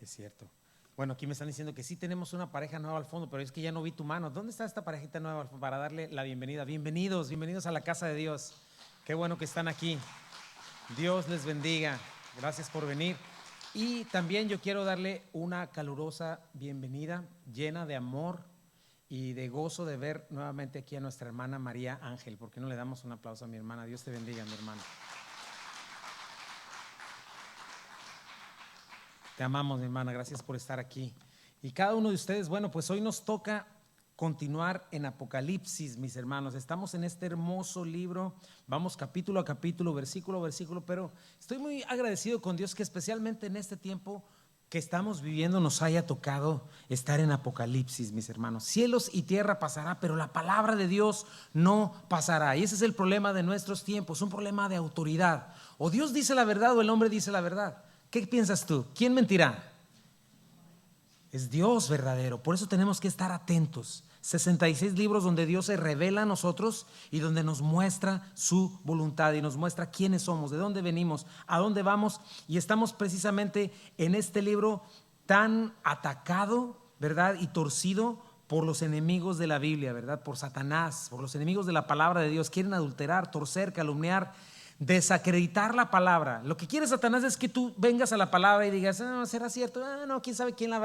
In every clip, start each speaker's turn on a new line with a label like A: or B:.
A: Es cierto. Bueno, aquí me están diciendo que sí tenemos una pareja nueva al fondo, pero es que ya no vi tu mano. ¿Dónde está esta parejita nueva al fondo? Para darle la bienvenida? Bienvenidos, bienvenidos a la casa de Dios. Qué bueno que están aquí. Dios les bendiga. Gracias por venir. Y también yo quiero darle una calurosa bienvenida, llena de amor y de gozo de ver nuevamente aquí a nuestra hermana María Ángel. ¿Por qué no le damos un aplauso a mi hermana? Dios te bendiga, mi hermana. Te amamos, mi hermana, gracias por estar aquí. Y cada uno de ustedes, bueno, pues hoy nos toca continuar en Apocalipsis, mis hermanos. Estamos en este hermoso libro, vamos capítulo a capítulo, versículo a versículo, pero estoy muy agradecido con Dios que especialmente en este tiempo que estamos viviendo nos haya tocado estar en Apocalipsis, mis hermanos. Cielos y tierra pasará, pero la palabra de Dios no pasará. Y ese es el problema de nuestros tiempos, un problema de autoridad. O Dios dice la verdad o el hombre dice la verdad. ¿Qué piensas tú? ¿Quién mentirá? Es Dios verdadero. Por eso tenemos que estar atentos. 66 libros donde Dios se revela a nosotros y donde nos muestra su voluntad y nos muestra quiénes somos, de dónde venimos, a dónde vamos. Y estamos precisamente en este libro tan atacado, ¿verdad? Y torcido por los enemigos de la Biblia, ¿verdad? Por Satanás, por los enemigos de la palabra de Dios. Quieren adulterar, torcer, calumniar, desacreditar la palabra. Lo que quiere Satanás es que tú vengas a la palabra y digas, ¿será cierto? No, quién sabe quién la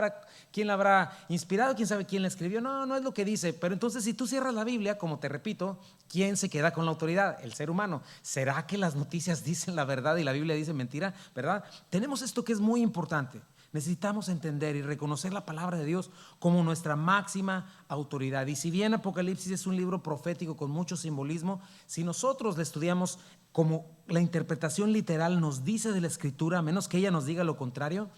A: habrá inspirado, quién sabe quién la escribió. No es lo que dice. Pero entonces si tú cierras la Biblia, como te repito, ¿quién se queda con la autoridad? El ser humano. ¿Será que las noticias dicen la verdad y la Biblia dice mentira? ¿Verdad? Tenemos esto que es muy importante. Necesitamos entender y reconocer la palabra de Dios como nuestra máxima autoridad. Y si bien Apocalipsis es un libro profético con mucho simbolismo, si nosotros le estudiamos como la interpretación literal nos dice de la Escritura, a menos que ella nos diga lo contrario,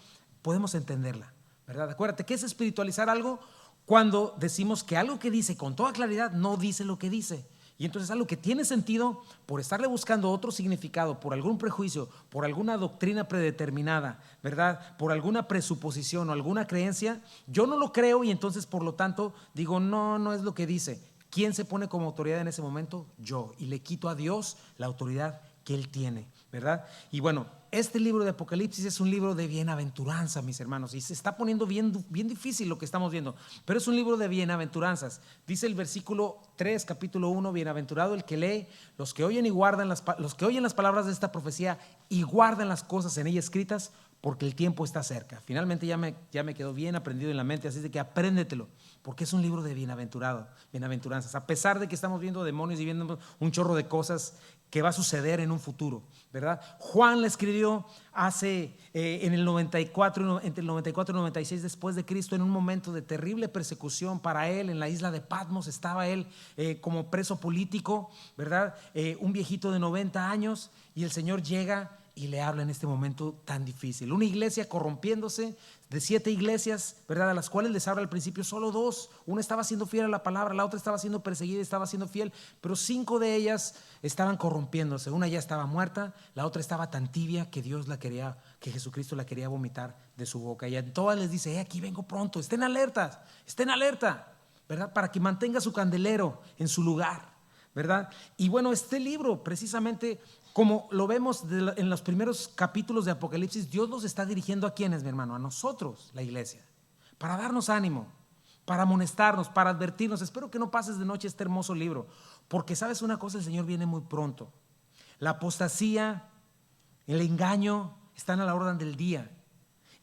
A: podemos entenderla, ¿verdad? Acuérdate, ¿qué es espiritualizar algo? Cuando decimos que algo que dice con toda claridad no dice lo que dice. Y entonces algo que tiene sentido, por estarle buscando otro significado, por algún prejuicio, por alguna doctrina predeterminada, ¿verdad? Por alguna presuposición o alguna creencia, yo no lo creo y entonces por lo tanto digo, no es lo que dice. ¿Quién se pone como autoridad en ese momento? Yo. Y le quito a Dios la autoridad que Él tiene, ¿verdad? Y bueno, este libro de Apocalipsis es un libro de bienaventuranza, mis hermanos, y se está poniendo bien difícil lo que estamos viendo, pero es un libro de bienaventuranzas. Dice el versículo 3, capítulo 1, bienaventurado el que lee, los que oyen las palabras de esta profecía y guardan las cosas en ella escritas, porque el tiempo está cerca. Finalmente ya me quedó bien aprendido en la mente, así de que apréndetelo, porque es un libro de bienaventuranzas. A pesar de que estamos viendo demonios y viendo un chorro de cosas que va a suceder en un futuro, ¿verdad? Juan le escribió hace en el 94, entre el 94 y 96 después de Cristo, en un momento de terrible persecución para él. En la isla de Patmos estaba él como preso político, ¿verdad? Un viejito de 90 años, y el Señor llega y le habla en este momento tan difícil. Una iglesia corrompiéndose, de 7 iglesias, ¿verdad? A las cuales les habla al principio solo 2. Una estaba siendo fiel a la palabra, la otra estaba siendo perseguida y estaba siendo fiel, pero 5 de ellas estaban corrompiéndose. Una ya estaba muerta, la otra estaba tan tibia que que Jesucristo la quería vomitar de su boca. Y a todas les dice, aquí vengo pronto, estén alerta, ¿verdad? Para que mantenga su candelero en su lugar, ¿verdad? Y bueno, este libro precisamente, como lo vemos en los primeros capítulos de Apocalipsis, Dios nos está dirigiendo a quienes, mi hermano, a nosotros, la iglesia, para darnos ánimo, para amonestarnos, para advertirnos. Espero que no pases de noche este hermoso libro, porque sabes una cosa, el Señor viene muy pronto. La apostasía, el engaño están a la orden del día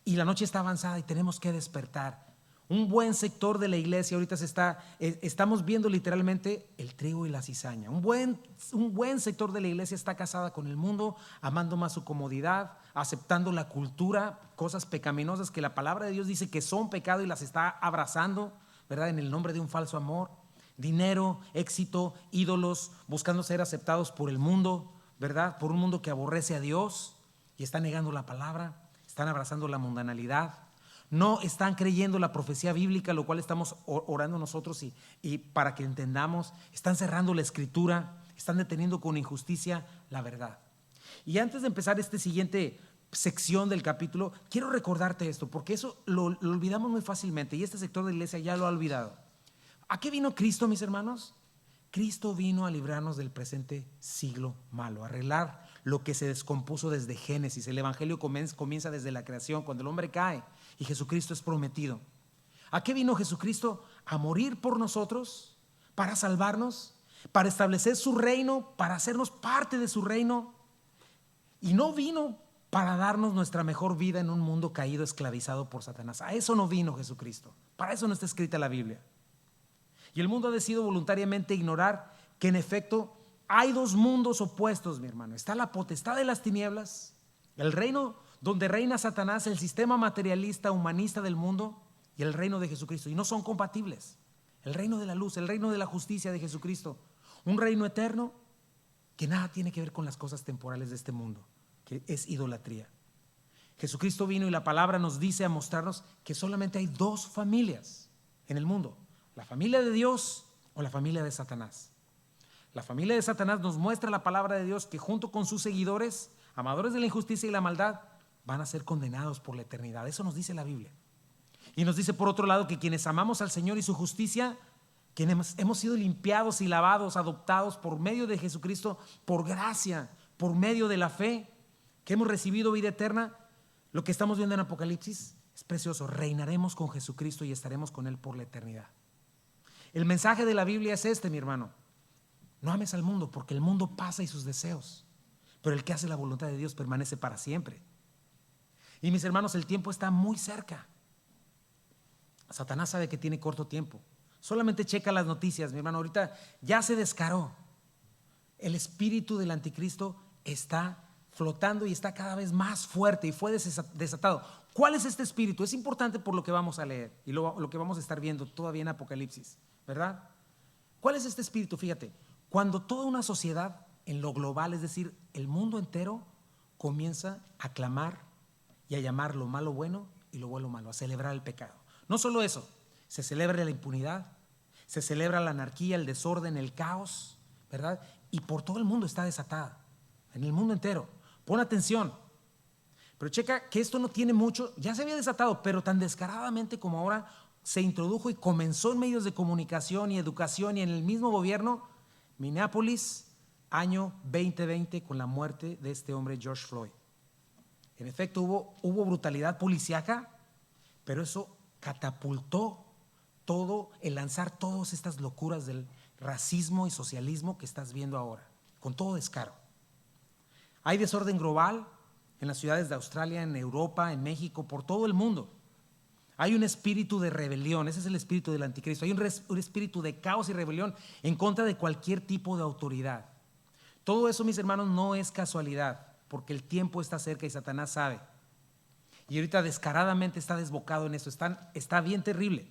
A: y la noche está avanzada y tenemos que despertar. Un buen sector de la iglesia ahorita estamos viendo literalmente el trigo y la cizaña. Un buen sector de la iglesia está casada con el mundo, amando más su comodidad, aceptando la cultura, cosas pecaminosas que la palabra de Dios dice que son pecado y las está abrazando, ¿verdad? En el nombre de un falso amor. Dinero, éxito, ídolos, buscando ser aceptados por el mundo, ¿verdad? Por un mundo que aborrece a Dios y está negando la palabra, están abrazando la mundanalidad. No están creyendo la profecía bíblica, lo cual estamos orando nosotros y para que entendamos. Están cerrando la escritura, están deteniendo con injusticia la verdad. Y antes de empezar esta siguiente sección del capítulo, quiero recordarte esto, porque eso lo olvidamos muy fácilmente y este sector de la iglesia ya lo ha olvidado. ¿A qué vino Cristo, mis hermanos? Cristo vino a librarnos del presente siglo malo, a arreglar lo que se descompuso desde Génesis. El evangelio comienza desde la creación, cuando el hombre cae y Jesucristo es prometido. ¿A qué vino Jesucristo? A morir por nosotros, para salvarnos, para establecer su reino, para hacernos parte de su reino. Y no vino para darnos nuestra mejor vida en un mundo caído, esclavizado por Satanás. A eso no vino Jesucristo. Para eso no está escrita la Biblia. Y el mundo ha decidido voluntariamente ignorar que en efecto hay dos mundos opuestos, mi hermano. Está la potestad de las tinieblas, el reino donde reina Satanás, el sistema materialista, humanista del mundo, y el reino de Jesucristo. Y no son compatibles. El reino de la luz, el reino de la justicia de Jesucristo. Un reino eterno que nada tiene que ver con las cosas temporales de este mundo, que es idolatría. Jesucristo vino y la palabra nos dice a mostrarnos que solamente hay dos familias en el mundo: la familia de Dios o la familia de Satanás. La familia de Satanás nos muestra la palabra de Dios, que junto con sus seguidores, amadores de la injusticia y la maldad, van a ser condenados por la eternidad. Eso nos dice la Biblia. Y nos dice por otro lado que quienes amamos al Señor y su justicia, quienes hemos sido limpiados y lavados, adoptados por medio de Jesucristo, por gracia, por medio de la fe, que hemos recibido vida eterna, lo que estamos viendo en Apocalipsis es precioso. Reinaremos con Jesucristo y estaremos con Él por la eternidad. El mensaje de la Biblia es este, mi hermano: no ames al mundo, porque el mundo pasa y sus deseos, pero el que hace la voluntad de Dios permanece para siempre. Y mis hermanos, el tiempo está muy cerca. Satanás sabe que tiene corto tiempo. Solamente checa las noticias, mi hermano. Ahorita ya se descaró. El espíritu del anticristo está flotando y está cada vez más fuerte y fue desatado. ¿Cuál es este espíritu? Es importante por lo que vamos a leer y lo que vamos a estar viendo todavía en Apocalipsis, ¿verdad? ¿Cuál es este espíritu? Fíjate, cuando toda una sociedad en lo global, es decir, el mundo entero, comienza a clamar y a llamar lo malo bueno y lo bueno malo, a celebrar el pecado. No solo eso, se celebra la impunidad, se celebra la anarquía, el desorden, el caos, ¿verdad? Y por todo el mundo está desatada, en el mundo entero. Pon atención, pero checa que esto no tiene mucho, ya se había desatado, pero tan descaradamente como ahora se introdujo y comenzó en medios de comunicación y educación y en el mismo gobierno. Minneapolis, año 2020, con la muerte de este hombre George Floyd. En efecto, hubo brutalidad policíaca, pero eso catapultó todo el lanzar todas estas locuras del racismo y socialismo que estás viendo ahora, con todo descaro. Hay desorden global en las ciudades de Australia, en Europa, en México, por todo el mundo. Hay un espíritu de rebelión, ese es el espíritu del anticristo. Hay un espíritu de caos y rebelión en contra de cualquier tipo de autoridad. Todo eso, mis hermanos, no es casualidad, porque el tiempo está cerca y Satanás sabe. Y ahorita descaradamente está desbocado en esto. Está bien terrible.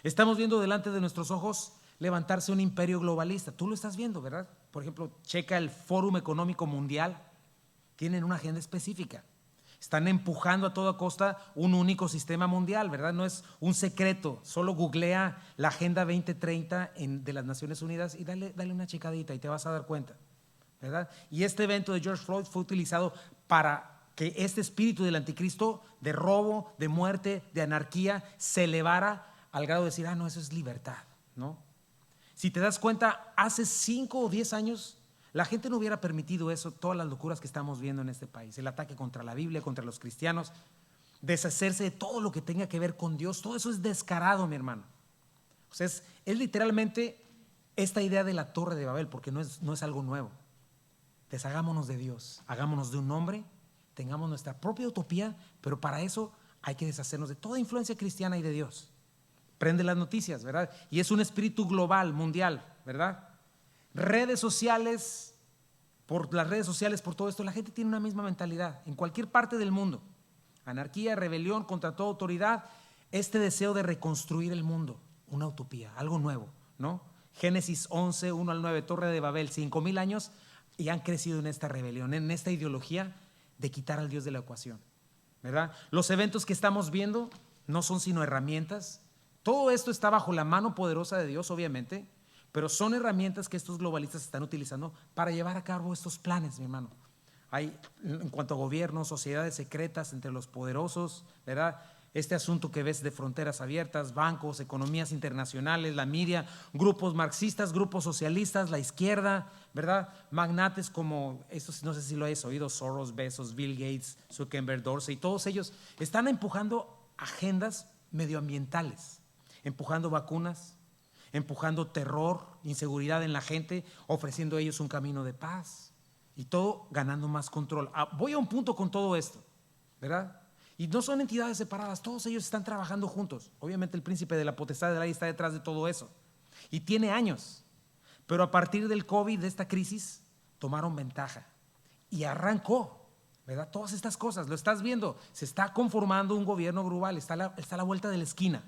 A: Estamos viendo delante de nuestros ojos levantarse un imperio globalista. Tú lo estás viendo, ¿verdad? Por ejemplo, checa el Fórum Económico Mundial. Tienen una agenda específica. Están empujando a toda costa un único sistema mundial, ¿verdad? No es un secreto. Solo googlea la Agenda 2030 de las Naciones Unidas y dale una checadita y te vas a dar cuenta, ¿verdad? Y este evento de George Floyd fue utilizado para que este espíritu del anticristo, de robo, de muerte, de anarquía, se elevara al grado de decir, no, eso es libertad, ¿no? Si te das cuenta, hace 5 o 10 años la gente no hubiera permitido eso, todas las locuras que estamos viendo en este país, el ataque contra la Biblia, contra los cristianos, deshacerse de todo lo que tenga que ver con Dios. Todo eso es descarado, mi hermano. O sea, es literalmente esta idea de la Torre de Babel, porque no es algo nuevo. Deshagámonos de Dios, hagámonos de un hombre, tengamos nuestra propia utopía, pero para eso hay que deshacernos de toda influencia cristiana y de Dios. Prende las noticias, ¿verdad? Y es un espíritu global, mundial, ¿verdad? Redes sociales, por las redes sociales, por todo esto, la gente tiene una misma mentalidad en cualquier parte del mundo. Anarquía, rebelión contra toda autoridad, este deseo de reconstruir el mundo, una utopía, algo nuevo, ¿no? Génesis 11, 1 al 9, Torre de Babel, 5,000 años y han crecido en esta rebelión, en esta ideología de quitar al Dios de la ecuación, ¿verdad? Los eventos que estamos viendo no son sino herramientas. Todo esto está bajo la mano poderosa de Dios, obviamente, pero son herramientas que estos globalistas están utilizando para llevar a cabo estos planes, mi hermano. Hay, en cuanto a gobiernos, sociedades secretas entre los poderosos, ¿verdad? Este asunto que ves de fronteras abiertas, bancos, economías internacionales, la media, grupos marxistas, grupos socialistas, la izquierda, ¿verdad? Magnates como, esto no sé si lo has oído, Soros, Bezos, Bill Gates, Zuckerberg, Dorsey, todos ellos están empujando agendas medioambientales, empujando vacunas, empujando terror, inseguridad en la gente, ofreciendo a ellos un camino de paz y todo ganando más control. Voy a un punto con todo esto, ¿verdad? Y no son entidades separadas, todos ellos están trabajando juntos. Obviamente el príncipe de la potestad del aire está detrás de todo eso y tiene años, pero a partir del COVID, de esta crisis, tomaron ventaja y arrancó, ¿verdad? Todas estas cosas, lo estás viendo, se está conformando un gobierno global, está a la vuelta de la esquina.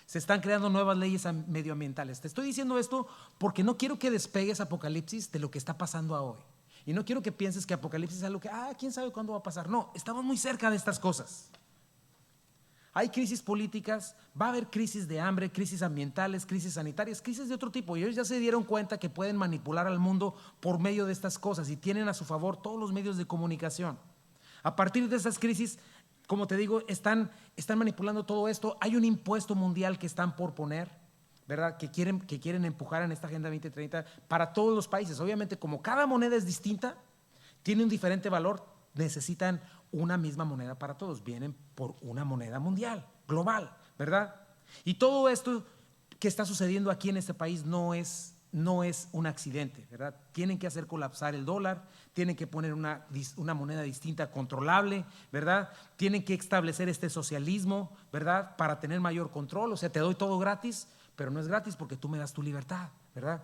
A: Se están creando nuevas leyes medioambientales. Te estoy diciendo esto porque no quiero que despegues Apocalipsis de lo que está pasando hoy. Y no quiero que pienses que Apocalipsis es algo que, quién sabe cuándo va a pasar. No, estamos muy cerca de estas cosas. Hay crisis políticas, va a haber crisis de hambre, crisis ambientales, crisis sanitarias, crisis de otro tipo. Y ellos ya se dieron cuenta que pueden manipular al mundo por medio de estas cosas y tienen a su favor todos los medios de comunicación. A partir de esas crisis, como te digo, están manipulando todo esto. Hay un impuesto mundial que están por poner, ¿verdad? Que quieren empujar en esta Agenda 2030 para todos los países. Obviamente, como cada moneda es distinta, tiene un diferente valor, necesitan una misma moneda para todos. Vienen por una moneda mundial, global, ¿verdad? Y todo esto que está sucediendo aquí en este país no es un accidente, ¿verdad? Tienen que hacer colapsar el dólar, tienen que poner una moneda distinta, controlable, ¿verdad? Tienen que establecer este socialismo, ¿verdad? Para tener mayor control. O sea, te doy todo gratis, pero no es gratis porque tú me das tu libertad, ¿verdad?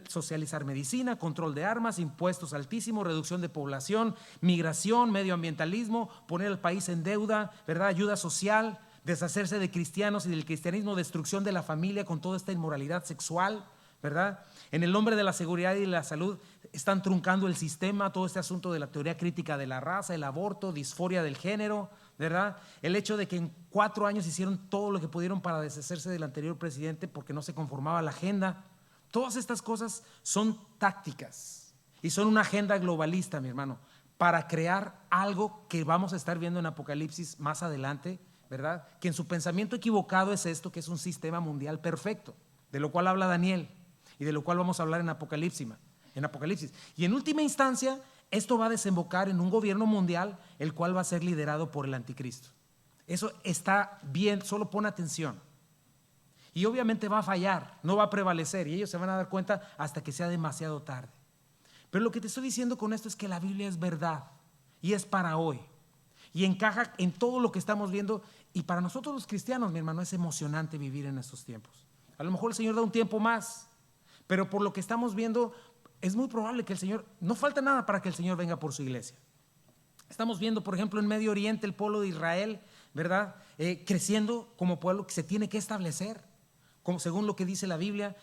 A: Socializar medicina, control de armas, impuestos altísimos, reducción de población, migración, medioambientalismo, poner al país en deuda, ¿verdad? Ayuda social, deshacerse de cristianos y del cristianismo, destrucción de la familia con toda esta inmoralidad sexual, ¿verdad? En el nombre de la seguridad y de la salud están truncando el sistema, todo este asunto de la teoría crítica de la raza, el aborto, disforia del género, ¿verdad? El hecho de que en 4 años hicieron todo lo que pudieron para deshacerse del anterior presidente porque no se conformaba la agenda. Todas estas cosas son tácticas y son una agenda globalista, mi hermano, para crear algo que vamos a estar viendo en Apocalipsis más adelante, ¿verdad? Que en su pensamiento equivocado es esto, que es un sistema mundial perfecto, de lo cual habla Daniel y de lo cual vamos a hablar en Apocalipsis. Y en última instancia, esto va a desembocar en un gobierno mundial, el cual va a ser liderado por el anticristo. Eso está bien, solo pon atención. Y obviamente va a fallar, no va a prevalecer y ellos se van a dar cuenta hasta que sea demasiado tarde. Pero lo que te estoy diciendo con esto es que la Biblia es verdad y es para hoy. Y encaja en todo lo que estamos viendo. Y para nosotros los cristianos, mi hermano, es emocionante vivir en estos tiempos. A lo mejor el Señor da un tiempo más, pero por lo que estamos viendo, es muy probable que el Señor, no falta nada para que el Señor venga por su iglesia. Estamos viendo, por ejemplo, en Medio Oriente, el pueblo de Israel, ¿verdad? Creciendo como pueblo que se tiene que establecer. Como según lo que dice la Biblia,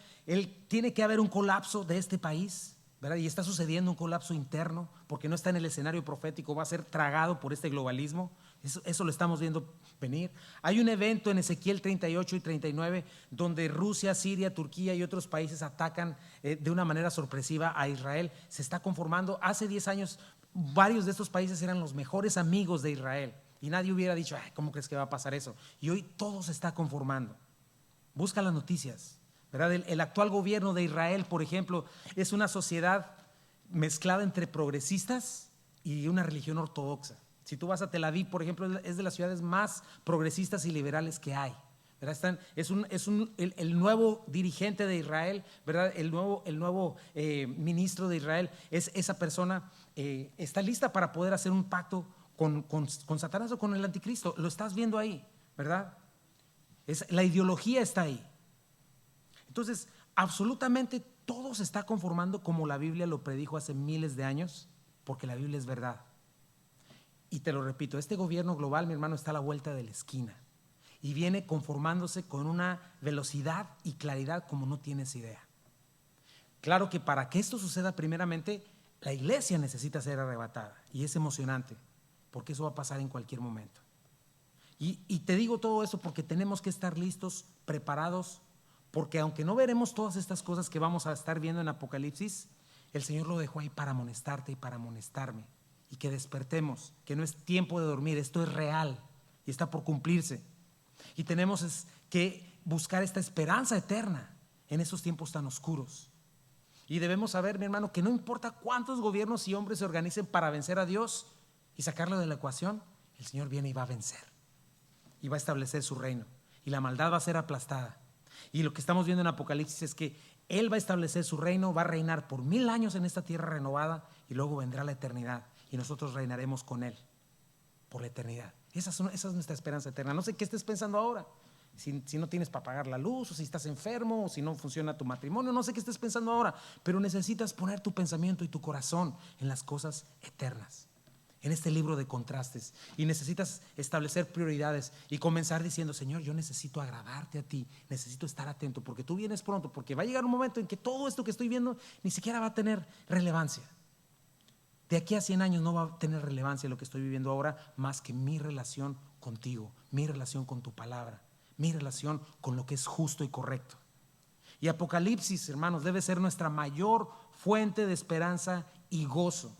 A: tiene que haber un colapso de este país, ¿verdad? Y está sucediendo un colapso interno porque no está en el escenario profético, va a ser tragado por este globalismo. Eso lo estamos viendo venir. Hay un evento en Ezequiel 38 y 39 donde Rusia, Siria, Turquía y otros países atacan de una manera sorpresiva a Israel. Se está conformando. Hace 10 años varios de estos países eran los mejores amigos de Israel y nadie hubiera dicho, ¿cómo crees que va a pasar eso? Y hoy todo se está conformando. Busca las noticias, ¿verdad? El actual gobierno de Israel, por ejemplo, es una sociedad mezclada entre progresistas y una religión ortodoxa. Si tú vas a Tel Aviv, por ejemplo, es de las ciudades más progresistas y liberales que hay, ¿verdad? El nuevo dirigente de Israel, ¿verdad? El nuevo ministro de Israel, es esa persona, está lista para poder hacer un pacto con Satanás o con el anticristo. Lo estás viendo ahí, ¿verdad? La ideología está ahí. Entonces, absolutamente todo se está conformando como la Biblia lo predijo hace miles de años, porque la Biblia es verdad. Y te lo repito, este gobierno global, mi hermano, está a la vuelta de la esquina y viene conformándose con una velocidad y claridad como no tienes idea. Claro que para que esto suceda, primeramente, la iglesia necesita ser arrebatada y es emocionante, porque eso va a pasar en cualquier momento. Y te digo todo eso porque tenemos que estar listos, preparados, porque aunque no veremos todas estas cosas que vamos a estar viendo en Apocalipsis, el Señor lo dejó ahí para amonestarte y para amonestarme, y que despertemos, que no es tiempo de dormir, esto es real y está por cumplirse. Y tenemos que buscar esta esperanza eterna en esos tiempos tan oscuros. Y debemos saber, mi hermano, que no importa cuántos gobiernos y hombres se organicen para vencer a Dios y sacarlo de la ecuación, el Señor viene y va a vencer y va a establecer su reino, y la maldad va a ser aplastada. Y lo que estamos viendo en Apocalipsis es que Él va a establecer su reino, va a reinar por 1000 años en esta tierra renovada, y luego vendrá la eternidad y nosotros reinaremos con Él por la eternidad. Esa es nuestra esperanza eterna. No sé qué estés pensando ahora, si no tienes para pagar la luz, o si estás enfermo, o si no funciona tu matrimonio, no sé qué estés pensando ahora, pero necesitas poner tu pensamiento y tu corazón en las cosas eternas, en este libro de contrastes, y necesitas establecer prioridades y comenzar diciendo: Señor, yo necesito agradarte a ti, necesito estar atento, porque tú vienes pronto, porque va a llegar un momento en que todo esto que estoy viendo ni siquiera va a tener relevancia. De aquí a 100 años no va a tener relevancia lo que estoy viviendo ahora, más que mi relación contigo, mi relación con tu palabra, mi relación con lo que es justo y correcto. Y Apocalipsis, hermanos, debe ser nuestra mayor fuente de esperanza y gozo.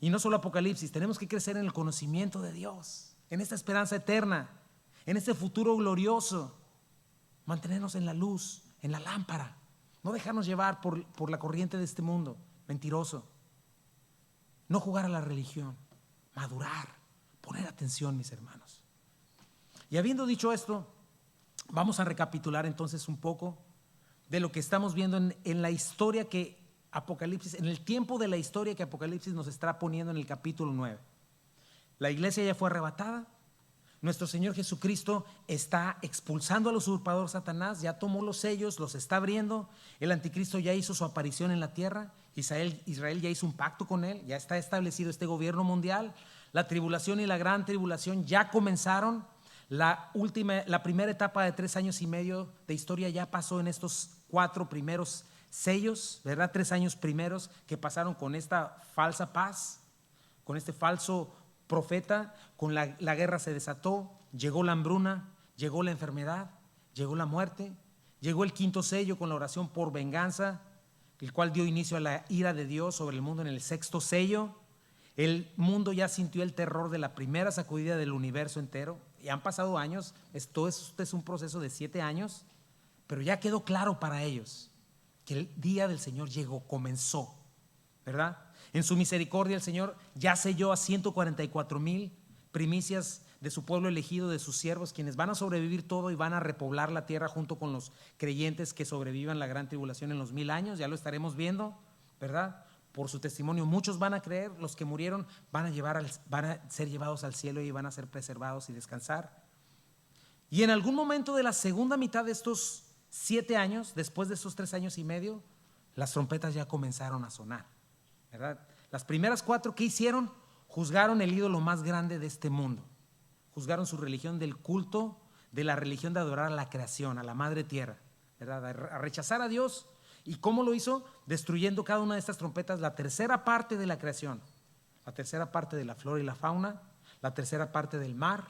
A: Y no solo Apocalipsis, tenemos que crecer en el conocimiento de Dios, en esta esperanza eterna, en este futuro glorioso. Mantenernos en la luz, en la lámpara, no dejarnos llevar por la corriente de este mundo mentiroso. No jugar a la religión, madurar, poner atención, mis hermanos. Y habiendo dicho esto, vamos a recapitular entonces un poco de lo que estamos viendo en la historia que Apocalipsis, en el tiempo de la historia que Apocalipsis nos está poniendo en el capítulo 9. La iglesia ya fue arrebatada. Nuestro Señor Jesucristo está expulsando al usurpador Satanás, ya tomó los sellos, los está abriendo. El anticristo ya hizo su aparición en la tierra. Israel ya hizo un pacto con él, ya está establecido este gobierno mundial. La tribulación y la gran tribulación ya comenzaron. La primera etapa de 3 años y medio de historia ya pasó en estos 4 primeros sellos, ¿verdad? 3 años primeros que pasaron con esta falsa paz, con este falso profeta. Con la guerra se desató, llegó la hambruna, llegó la enfermedad, llegó la muerte, llegó el 5.º sello con la oración por venganza, el cual dio inicio a la ira de Dios sobre el mundo en el 6.º sello. El mundo ya sintió el terror de la primera sacudida del universo entero. Y han pasado años, esto es un proceso de 7 años, pero ya quedó claro para ellos que el día del Señor llegó, comenzó, ¿verdad? En su misericordia el Señor ya selló a 144,000 primicias de su pueblo elegido, de sus siervos, quienes van a sobrevivir todo y van a repoblar la tierra junto con los creyentes que sobrevivan la gran tribulación en los 1000 años. Ya lo estaremos viendo, ¿verdad? Por su testimonio muchos van a creer, los que murieron van a ser llevados al cielo y van a ser preservados y descansar. Y en algún momento de la segunda mitad de estos 7 años, después de esos 3 años y medio, las trompetas ya comenzaron a sonar, ¿verdad? Las primeras 4, ¿qué hicieron? Juzgaron el ídolo más grande de este mundo. Juzgaron su religión del culto, de la religión de adorar a la creación, a la madre tierra, ¿verdad? A rechazar a Dios. ¿Y cómo lo hizo? Destruyendo cada una de estas trompetas la tercera parte de la creación, la tercera parte de la flora y la fauna, la tercera parte del mar,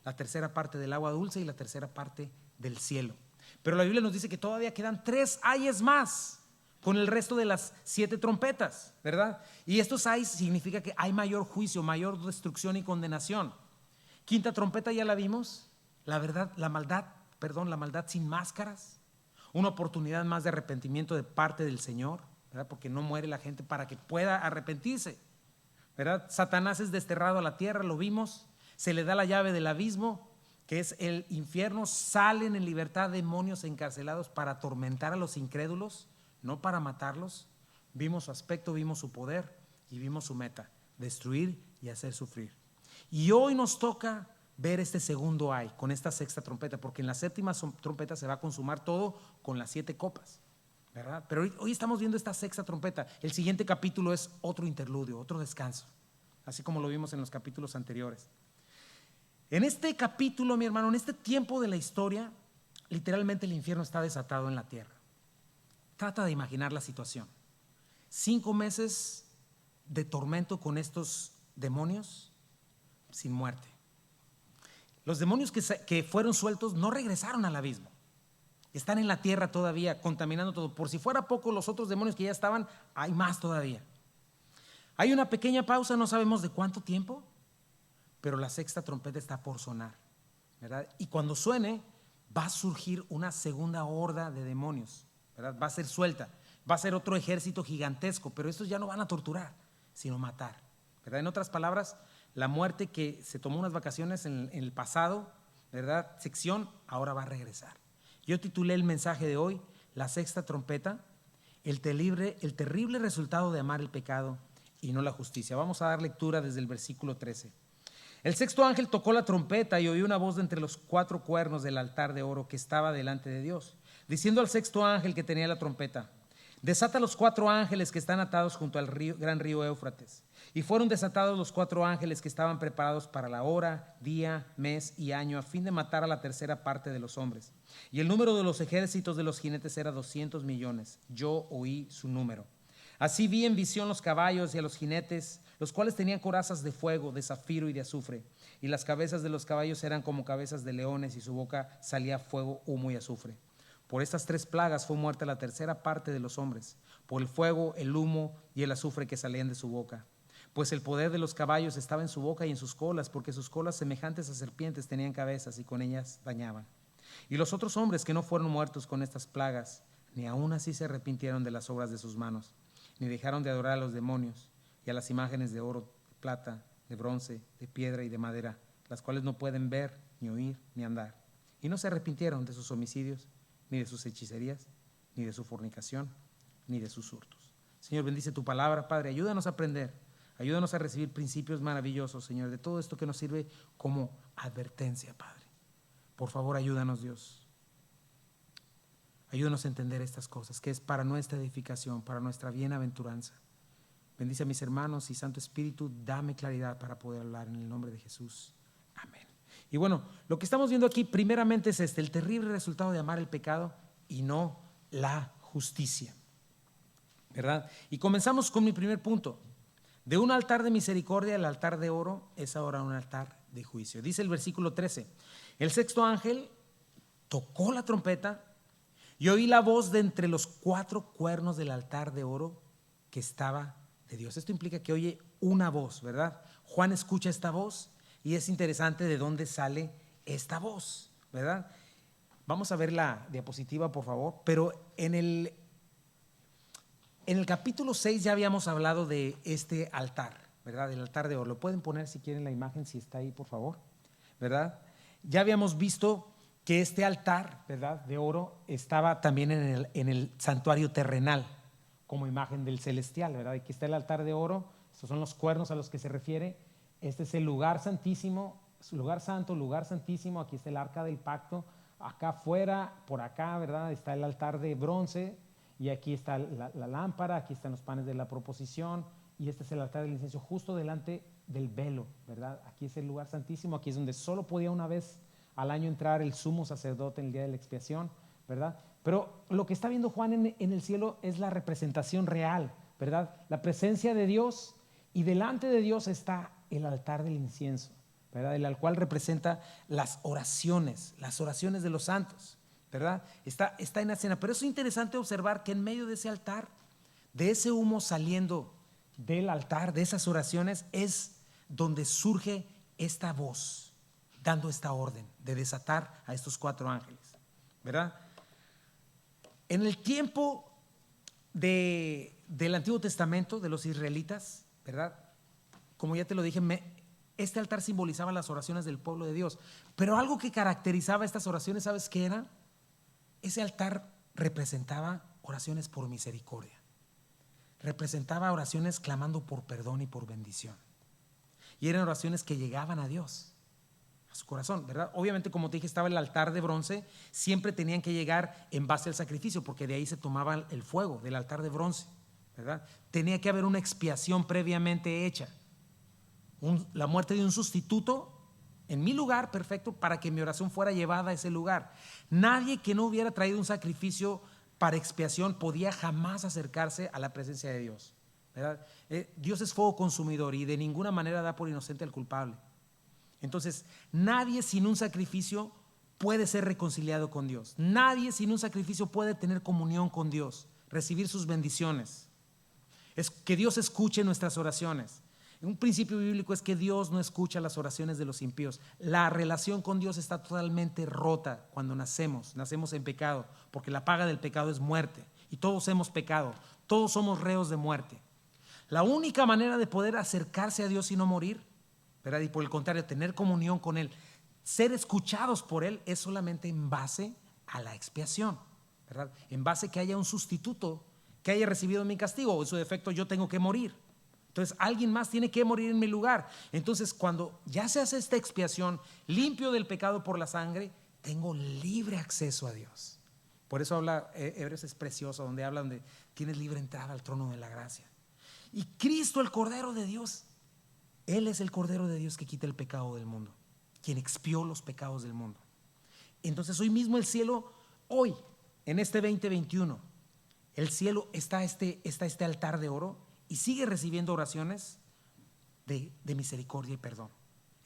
A: la tercera parte del agua dulce y la tercera parte del cielo. Pero la Biblia nos dice que todavía quedan 3 ayes más con el resto de las 7 trompetas, ¿verdad? Y estos ayes significa que hay mayor juicio, mayor destrucción y condenación. 5ª trompeta ya la vimos, la maldad sin máscaras. Una oportunidad más de arrepentimiento de parte del Señor, ¿verdad? Porque no muere la gente para que pueda arrepentirse, ¿verdad? Satanás es desterrado a la tierra, lo vimos. Se le da la llave del abismo, que es el infierno. Salen en libertad demonios encarcelados para atormentar a los incrédulos, no para matarlos. Vimos su aspecto, vimos su poder y vimos su meta: destruir y hacer sufrir. Y hoy nos toca ver este segundo ay, con esta 6ª trompeta, porque en la 7ª trompeta se va a consumar todo con las 7 copas, ¿verdad? Pero hoy estamos viendo esta 6ª trompeta. El siguiente capítulo es otro interludio, otro descanso, así como lo vimos en los capítulos anteriores. En este capítulo, mi hermano, en este tiempo de la historia, literalmente el infierno está desatado en la tierra. Trata de imaginar la situación: 5 meses de tormento con estos demonios sin muerte. Los demonios que fueron sueltos no regresaron al abismo. Están en la tierra todavía, contaminando todo. Por si fuera poco, los otros demonios que ya estaban, hay más todavía. Hay una pequeña pausa, no sabemos de cuánto tiempo, pero la 6ª trompeta está por sonar. ¿verdad? Y cuando suene, va a surgir una segunda horda de demonios, ¿verdad? Va a ser suelta, va a ser otro ejército gigantesco, pero estos ya no van a torturar, sino matar, ¿verdad? En otras palabras, la muerte que se tomó unas vacaciones en el pasado, ¿verdad? Sección, ahora va a regresar. Yo titulé el mensaje de hoy, la sexta trompeta, el terrible resultado de amar el pecado y no la justicia. Vamos a dar lectura desde el versículo 13. El sexto ángel tocó la trompeta y oí una voz de entre los 4 cuernos del altar de oro que estaba delante de Dios, diciendo al sexto ángel que tenía la trompeta: desata los 4 ángeles que están atados junto al gran río Éufrates. Y fueron desatados los 4 ángeles que estaban preparados para la hora, día, mes y año, a fin de matar a la tercera parte de los hombres. Y el número de los ejércitos de los jinetes era 200 millones. Yo oí su número. Así vi en visión los caballos y a los jinetes, los cuales tenían corazas de fuego, de zafiro y de azufre. Y las cabezas de los caballos eran como cabezas de leones, y su boca salía fuego, humo y azufre. Por estas 3 plagas fue muerta la tercera parte de los hombres, por el fuego, el humo y el azufre que salían de su boca. Pues el poder de los caballos estaba en su boca y en sus colas, porque sus colas, semejantes a serpientes, tenían cabezas y con ellas dañaban. Y los otros hombres que no fueron muertos con estas plagas, ni aun así se arrepintieron de las obras de sus manos, ni dejaron de adorar a los demonios y a las imágenes de oro, de plata, de bronce, de piedra y de madera, las cuales no pueden ver, ni oír, ni andar. Y no se arrepintieron de sus homicidios, ni de sus hechicerías, ni de su fornicación, ni de sus hurtos. Señor, bendice tu palabra, Padre. Ayúdanos a aprender, ayúdanos a recibir principios maravillosos, Señor, de todo esto que nos sirve como advertencia, Padre. Por favor, ayúdanos, Dios. Ayúdanos a entender estas cosas, que es para nuestra edificación, para nuestra bienaventuranza. Bendice a mis hermanos y Santo Espíritu, dame claridad para poder hablar en el nombre de Jesús. Amén. Y bueno, lo que estamos viendo aquí primeramente es el terrible resultado de amar el pecado y no la justicia, ¿verdad? Y comenzamos con mi primer punto. De un altar de misericordia, el altar de oro es ahora un altar de juicio. Dice el versículo 13, el sexto ángel tocó la trompeta y oí la voz de entre los 4 cuernos del altar de oro que estaba de Dios. Esto implica que oye una voz, ¿verdad? Juan escucha esta voz y es interesante de dónde sale esta voz, ¿verdad? Vamos a ver la diapositiva, por favor. Pero en el capítulo 6 ya habíamos hablado de este altar, ¿verdad? El altar de oro. Lo pueden poner si quieren la imagen, si está ahí, por favor, ¿verdad? Ya habíamos visto que este altar, ¿verdad?, de oro estaba también en el santuario terrenal como imagen del celestial, ¿verdad? Aquí está el altar de oro, estos son los cuernos a los que se refiere. Este es el lugar santísimo, lugar santo, lugar santísimo. Aquí está el arca del pacto. Acá afuera, por acá, ¿verdad?, está el altar de bronce, y aquí está la lámpara, aquí están los panes de la proposición, y este es el altar del incienso justo delante del velo, ¿verdad? Aquí es el lugar santísimo, aquí es donde solo podía una vez al año entrar el sumo sacerdote en el día de la expiación, ¿verdad? Pero lo que está viendo Juan en el cielo es la representación real, ¿verdad? La presencia de Dios, y delante de Dios está el altar del incienso, ¿verdad? El cual representa las oraciones de los santos, ¿verdad? Está en la escena. Pero es interesante observar que en medio de ese altar, de ese humo saliendo del altar, de esas oraciones, es donde surge esta voz dando esta orden de desatar a estos 4 ángeles, ¿verdad? En el tiempo del Antiguo Testamento, de los israelitas, ¿verdad? Como ya te lo dije, este altar simbolizaba las oraciones del pueblo de Dios. Pero algo que caracterizaba estas oraciones, ¿sabes qué era? Ese altar representaba oraciones por misericordia. Representaba oraciones clamando por perdón y por bendición. Y eran oraciones que llegaban a Dios, a su corazón, ¿verdad? Obviamente, como te dije, estaba el altar de bronce. Siempre tenían que llegar en base al sacrificio, porque de ahí se tomaba el fuego del altar de bronce, ¿verdad? Tenía que haber una expiación previamente hecha, la muerte de un sustituto en mi lugar, perfecto, para que mi oración fuera llevada a ese lugar. Nadie que no hubiera traído un sacrificio para expiación podía jamás acercarse a la presencia de Dios, ¿verdad? Dios es fuego consumidor y de ninguna manera da por inocente al culpable. Entonces, nadie sin un sacrificio puede ser reconciliado con Dios. Nadie sin un sacrificio puede tener comunión con Dios, recibir sus bendiciones. Es que Dios escuche nuestras oraciones. Un principio bíblico es que Dios no escucha las oraciones de los impíos. La relación con Dios está totalmente rota cuando nacemos en pecado, porque la paga del pecado es muerte, y todos hemos pecado, todos somos reos de muerte. La única manera de poder acercarse a Dios y no morir, ¿verdad? Y por el contrario, tener comunión con Él, ser escuchados por Él, es solamente en base a la expiación, ¿verdad? En base que haya un sustituto que haya recibido mi castigo, o en su defecto yo tengo que morir. Entonces alguien más tiene que morir en mi lugar. Entonces cuando ya se hace esta expiación, limpio del pecado por la sangre, tengo libre acceso a Dios. Por eso habla, Hebreos es precioso, donde habla donde tienes libre entrada al trono de la gracia. Y Cristo, el Cordero de Dios, Él es el Cordero de Dios que quita el pecado del mundo, quien expió los pecados del mundo. Entonces hoy mismo el cielo, hoy, en este 2021, el cielo está este altar de oro y sigue recibiendo oraciones de misericordia y perdón,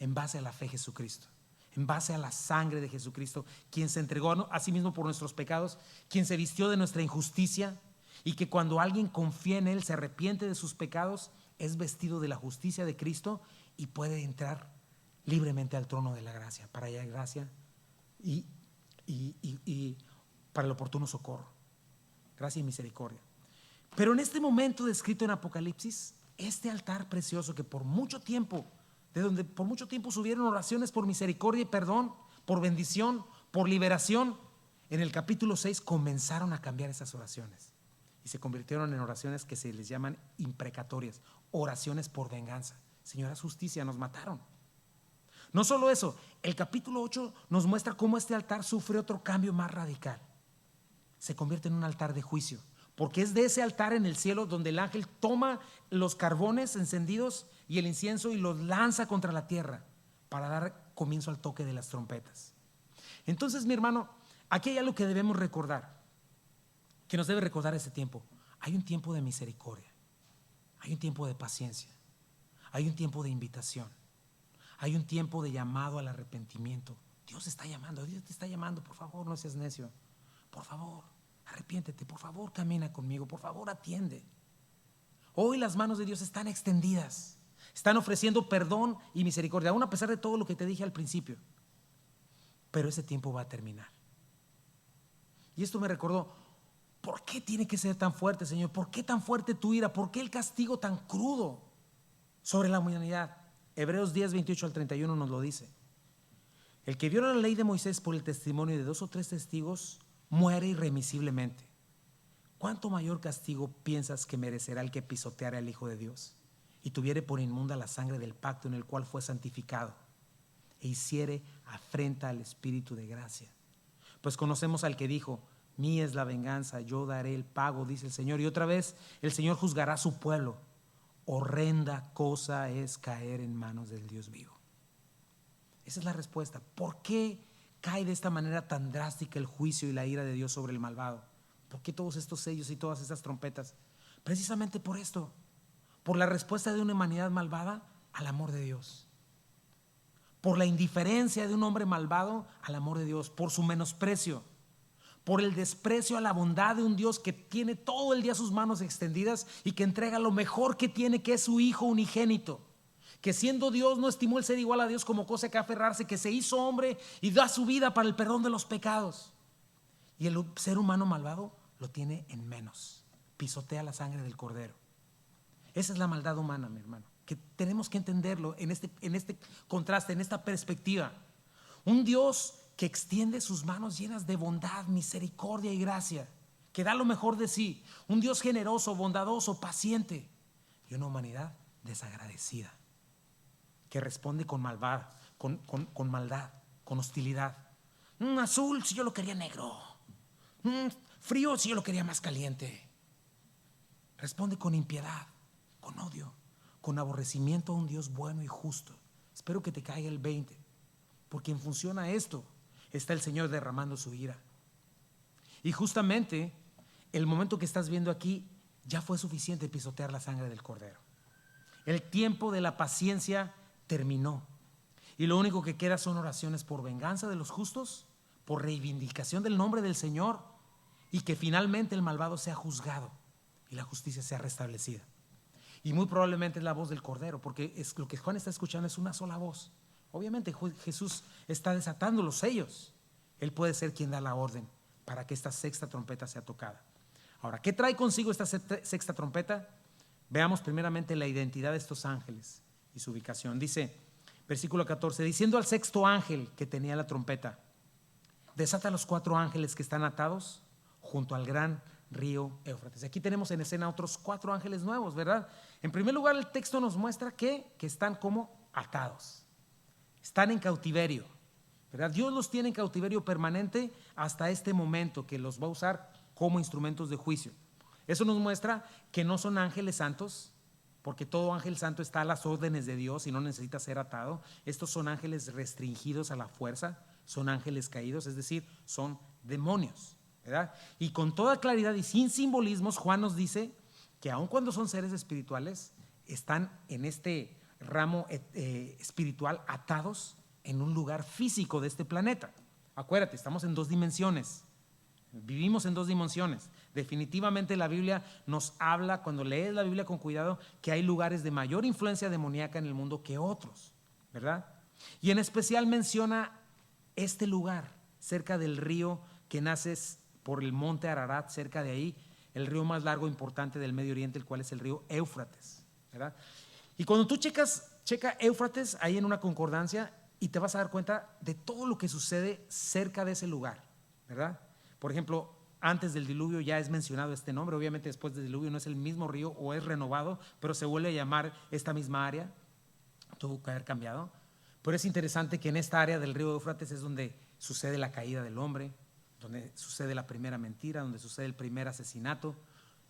A: en base a la fe de Jesucristo, en base a la sangre de Jesucristo, quien se entregó a sí mismo por nuestros pecados, quien se vistió de nuestra injusticia, y que cuando alguien confía en Él, se arrepiente de sus pecados, es vestido de la justicia de Cristo y puede entrar libremente al trono de la gracia, para hallar gracia y para el oportuno socorro, gracia y misericordia. Pero en este momento descrito en Apocalipsis, este altar precioso que por mucho tiempo, de donde por mucho tiempo subieron oraciones por misericordia y perdón, por bendición, por liberación, en el capítulo 6 comenzaron a cambiar esas oraciones y se convirtieron en oraciones que se les llaman imprecatorias, oraciones por venganza. Señor, haz justicia, nos mataron. No solo eso, el capítulo 8 nos muestra cómo este altar sufre otro cambio más radical. Se convierte en un altar de juicio, porque es de ese altar en el cielo donde el ángel toma los carbones encendidos y el incienso y los lanza contra la tierra para dar comienzo al toque de las trompetas. Entonces, mi hermano, aquí hay algo que debemos recordar, que nos debe recordar ese tiempo. Hay un tiempo de misericordia, hay un tiempo de paciencia, hay un tiempo de invitación, hay un tiempo de llamado al arrepentimiento. Dios está llamando, Dios te está llamando, por favor, no seas necio, por favor. Arrepiéntete, por favor, camina conmigo, por favor, atiende. Hoy las manos de Dios están extendidas, están ofreciendo perdón y misericordia, aún a pesar de todo lo que te dije al principio. Pero ese tiempo va a terminar. Y esto me recordó, ¿por qué tiene que ser tan fuerte, Señor? ¿Por qué tan fuerte tu ira? ¿Por qué el castigo tan crudo sobre la humanidad? Hebreos 10, 28 al 31 nos lo dice. El que viola la ley de Moisés por el testimonio de 2 o 3 testigos muere irremisiblemente. ¿Cuánto mayor castigo piensas que merecerá el que pisoteare al Hijo de Dios y tuviere por inmunda la sangre del pacto en el cual fue santificado e hiciere afrenta al Espíritu de gracia? Pues conocemos al que dijo: mía es la venganza, yo daré el pago, dice el Señor. Y otra vez el Señor juzgará a su pueblo. Horrenda cosa es caer en manos del Dios vivo. Esa es la respuesta. ¿Por qué cae de esta manera tan drástica el juicio y la ira de Dios sobre el malvado? ¿Por qué todos estos sellos y todas estas trompetas? Precisamente por esto, por la respuesta de una humanidad malvada al amor de Dios, por la indiferencia de un hombre malvado al amor de Dios, por su menosprecio, por el desprecio a la bondad de un Dios que tiene todo el día sus manos extendidas y que entrega lo mejor que tiene, que es su Hijo unigénito, que siendo Dios no estimó el ser igual a Dios como cosa que aferrarse, que se hizo hombre y da su vida para el perdón de los pecados. Y el ser humano malvado lo tiene en menos, pisotea la sangre del Cordero. Esa es la maldad humana, mi hermano, que tenemos que entenderlo en este contraste, en esta perspectiva. Un Dios que extiende sus manos llenas de bondad, misericordia y gracia, que da lo mejor de sí. Un Dios generoso, bondadoso, paciente, y una humanidad desagradecida, que responde con maldad, con hostilidad. Azul si yo lo quería negro, frío si yo lo quería más caliente. Responde con impiedad, con odio, con aborrecimiento a un Dios bueno y justo. Espero que te caiga el 20, porque en función a esto está el Señor derramando su ira. Y justamente el momento que estás viendo aquí ya fue suficiente pisotear la sangre del Cordero. El tiempo de la paciencia terminó y lo único que queda son oraciones por venganza de los justos, por reivindicación del nombre del Señor, y que finalmente el malvado sea juzgado y la justicia sea restablecida. Y muy probablemente es la voz del Cordero, porque es lo que Juan está escuchando es una sola voz. Obviamente Jesús está desatando los sellos. Él puede ser quien da la orden para que esta sexta trompeta sea tocada. Ahora, ¿qué trae consigo esta sexta trompeta? Veamos primeramente la identidad de estos ángeles y su ubicación. Dice, versículo 14, diciendo al sexto ángel que tenía la trompeta, desata a los 4 ángeles que están atados junto al gran río Éufrates. Aquí tenemos en escena otros 4 ángeles nuevos, ¿verdad? En primer lugar, el texto nos muestra que están como atados, están en cautiverio, ¿verdad? Dios los tiene en cautiverio permanente hasta este momento, que los va a usar como instrumentos de juicio. Eso nos muestra que no son ángeles santos, porque todo ángel santo está a las órdenes de Dios y no necesita ser atado. Estos son ángeles restringidos a la fuerza, son ángeles caídos, es decir, son demonios, ¿verdad? Y con toda claridad y sin simbolismos, Juan nos dice que aun cuando son seres espirituales, están en este ramo espiritual atados en un lugar físico de este planeta. Acuérdate, estamos en 2 dimensiones. Vivimos en 2 dimensiones. Definitivamente la Biblia nos habla, cuando lees la Biblia con cuidado, que hay lugares de mayor influencia demoníaca en el mundo que otros, ¿verdad? Y en especial menciona este lugar cerca del río que nace por el monte Ararat, cerca de ahí, el río más largo e importante del Medio Oriente, el cual es el río Éufrates, ¿verdad? Y cuando tú checa Éufrates ahí en una concordancia, y te vas a dar cuenta de todo lo que sucede cerca de ese lugar, ¿verdad? Por ejemplo, antes del diluvio ya es mencionado este nombre. Obviamente después del diluvio no es el mismo río o es renovado, pero se vuelve a llamar esta misma área. Tuvo que haber cambiado. Pero es interesante que en esta área del río Éufrates es donde sucede la caída del hombre, donde sucede la primera mentira, donde sucede el primer asesinato.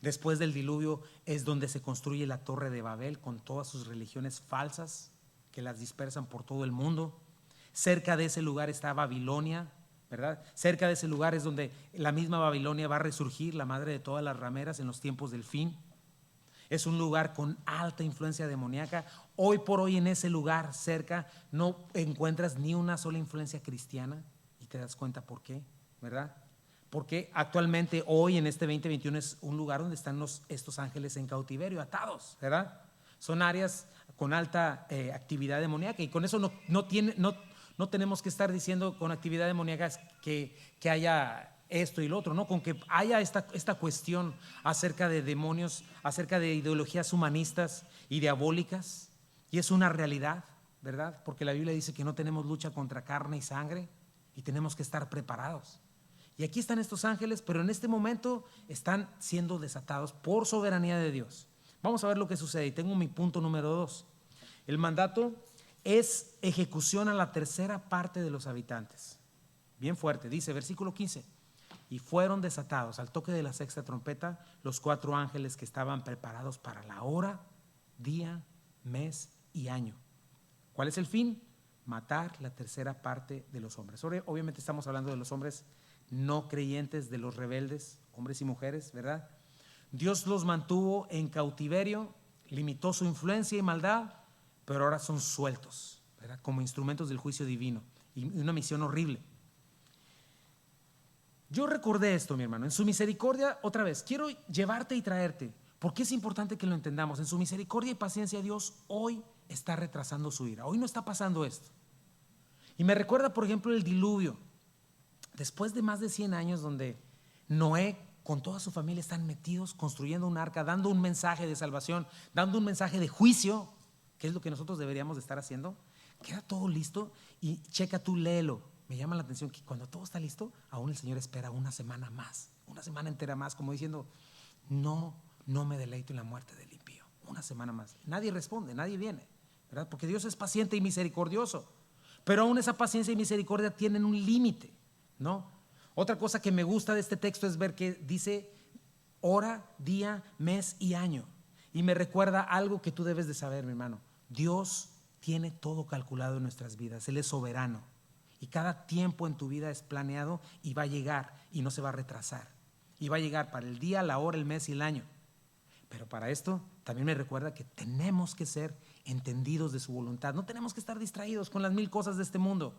A: Después del diluvio es donde se construye la Torre de Babel con todas sus religiones falsas que las dispersan por todo el mundo. Cerca de ese lugar está Babilonia, ¿verdad? Cerca de ese lugar es donde la misma Babilonia va a resurgir, la madre de todas las rameras en los tiempos del fin. Es un lugar con alta influencia demoníaca. Hoy por hoy en ese lugar cerca no encuentras ni una sola influencia cristiana y te das cuenta por qué, ¿verdad? Porque actualmente hoy en este 2021 es un lugar donde están estos ángeles en cautiverio, atados, ¿verdad? Son áreas con alta actividad demoníaca y con eso no tenemos que estar diciendo con actividad demoníaca que haya esto y lo otro, ¿no? Con que haya esta cuestión acerca de demonios, acerca de ideologías humanistas y diabólicas, y es una realidad, ¿verdad? Porque la Biblia dice que no tenemos lucha contra carne y sangre y tenemos que estar preparados. Y aquí están estos ángeles, pero en este momento están siendo desatados por soberanía de Dios. Vamos a ver lo que sucede y tengo mi punto número 2. El mandato es ejecución a la tercera parte de los habitantes. Bien fuerte, dice versículo 15. Y fueron desatados al toque de la sexta trompeta los 4 ángeles que estaban preparados para la hora, día, mes y año. ¿Cuál es el fin? Matar la tercera parte de los hombres. Obviamente estamos hablando de los hombres no creyentes, de los rebeldes, hombres y mujeres, ¿verdad? Dios los mantuvo en cautiverio, limitó su influencia y maldad, pero ahora son sueltos, ¿verdad? Como instrumentos del juicio divino y una misión horrible. Yo recordé esto, mi hermano, en su misericordia, otra vez, quiero llevarte y traerte, porque es importante que lo entendamos. En su misericordia y paciencia Dios hoy está retrasando su ira, hoy no está pasando esto. Y me recuerda, por ejemplo, el diluvio. Después de más de 100 años donde Noé con toda su familia están metidos construyendo un arca, dando un mensaje de salvación, dando un mensaje de juicio, que es lo que nosotros deberíamos de estar haciendo, queda todo listo y checa tú, léelo. Me llama la atención que cuando todo está listo, aún el Señor espera una semana más, una semana entera más, como diciendo, no me deleito en la muerte del impío, una semana más. Nadie responde, nadie viene, ¿verdad? Porque Dios es paciente y misericordioso, pero aún esa paciencia y misericordia tienen un límite, ¿no? Otra cosa que me gusta de este texto es ver que dice hora, día, mes y año. Y me recuerda algo que tú debes de saber, mi hermano. Dios tiene todo calculado en nuestras vidas. Él es soberano. Y cada tiempo en tu vida es planeado y va a llegar y no se va a retrasar. Y va a llegar para el día, la hora, el mes y el año. Pero para esto también me recuerda que tenemos que ser entendidos de su voluntad. No tenemos que estar distraídos con las 1000 cosas de este mundo.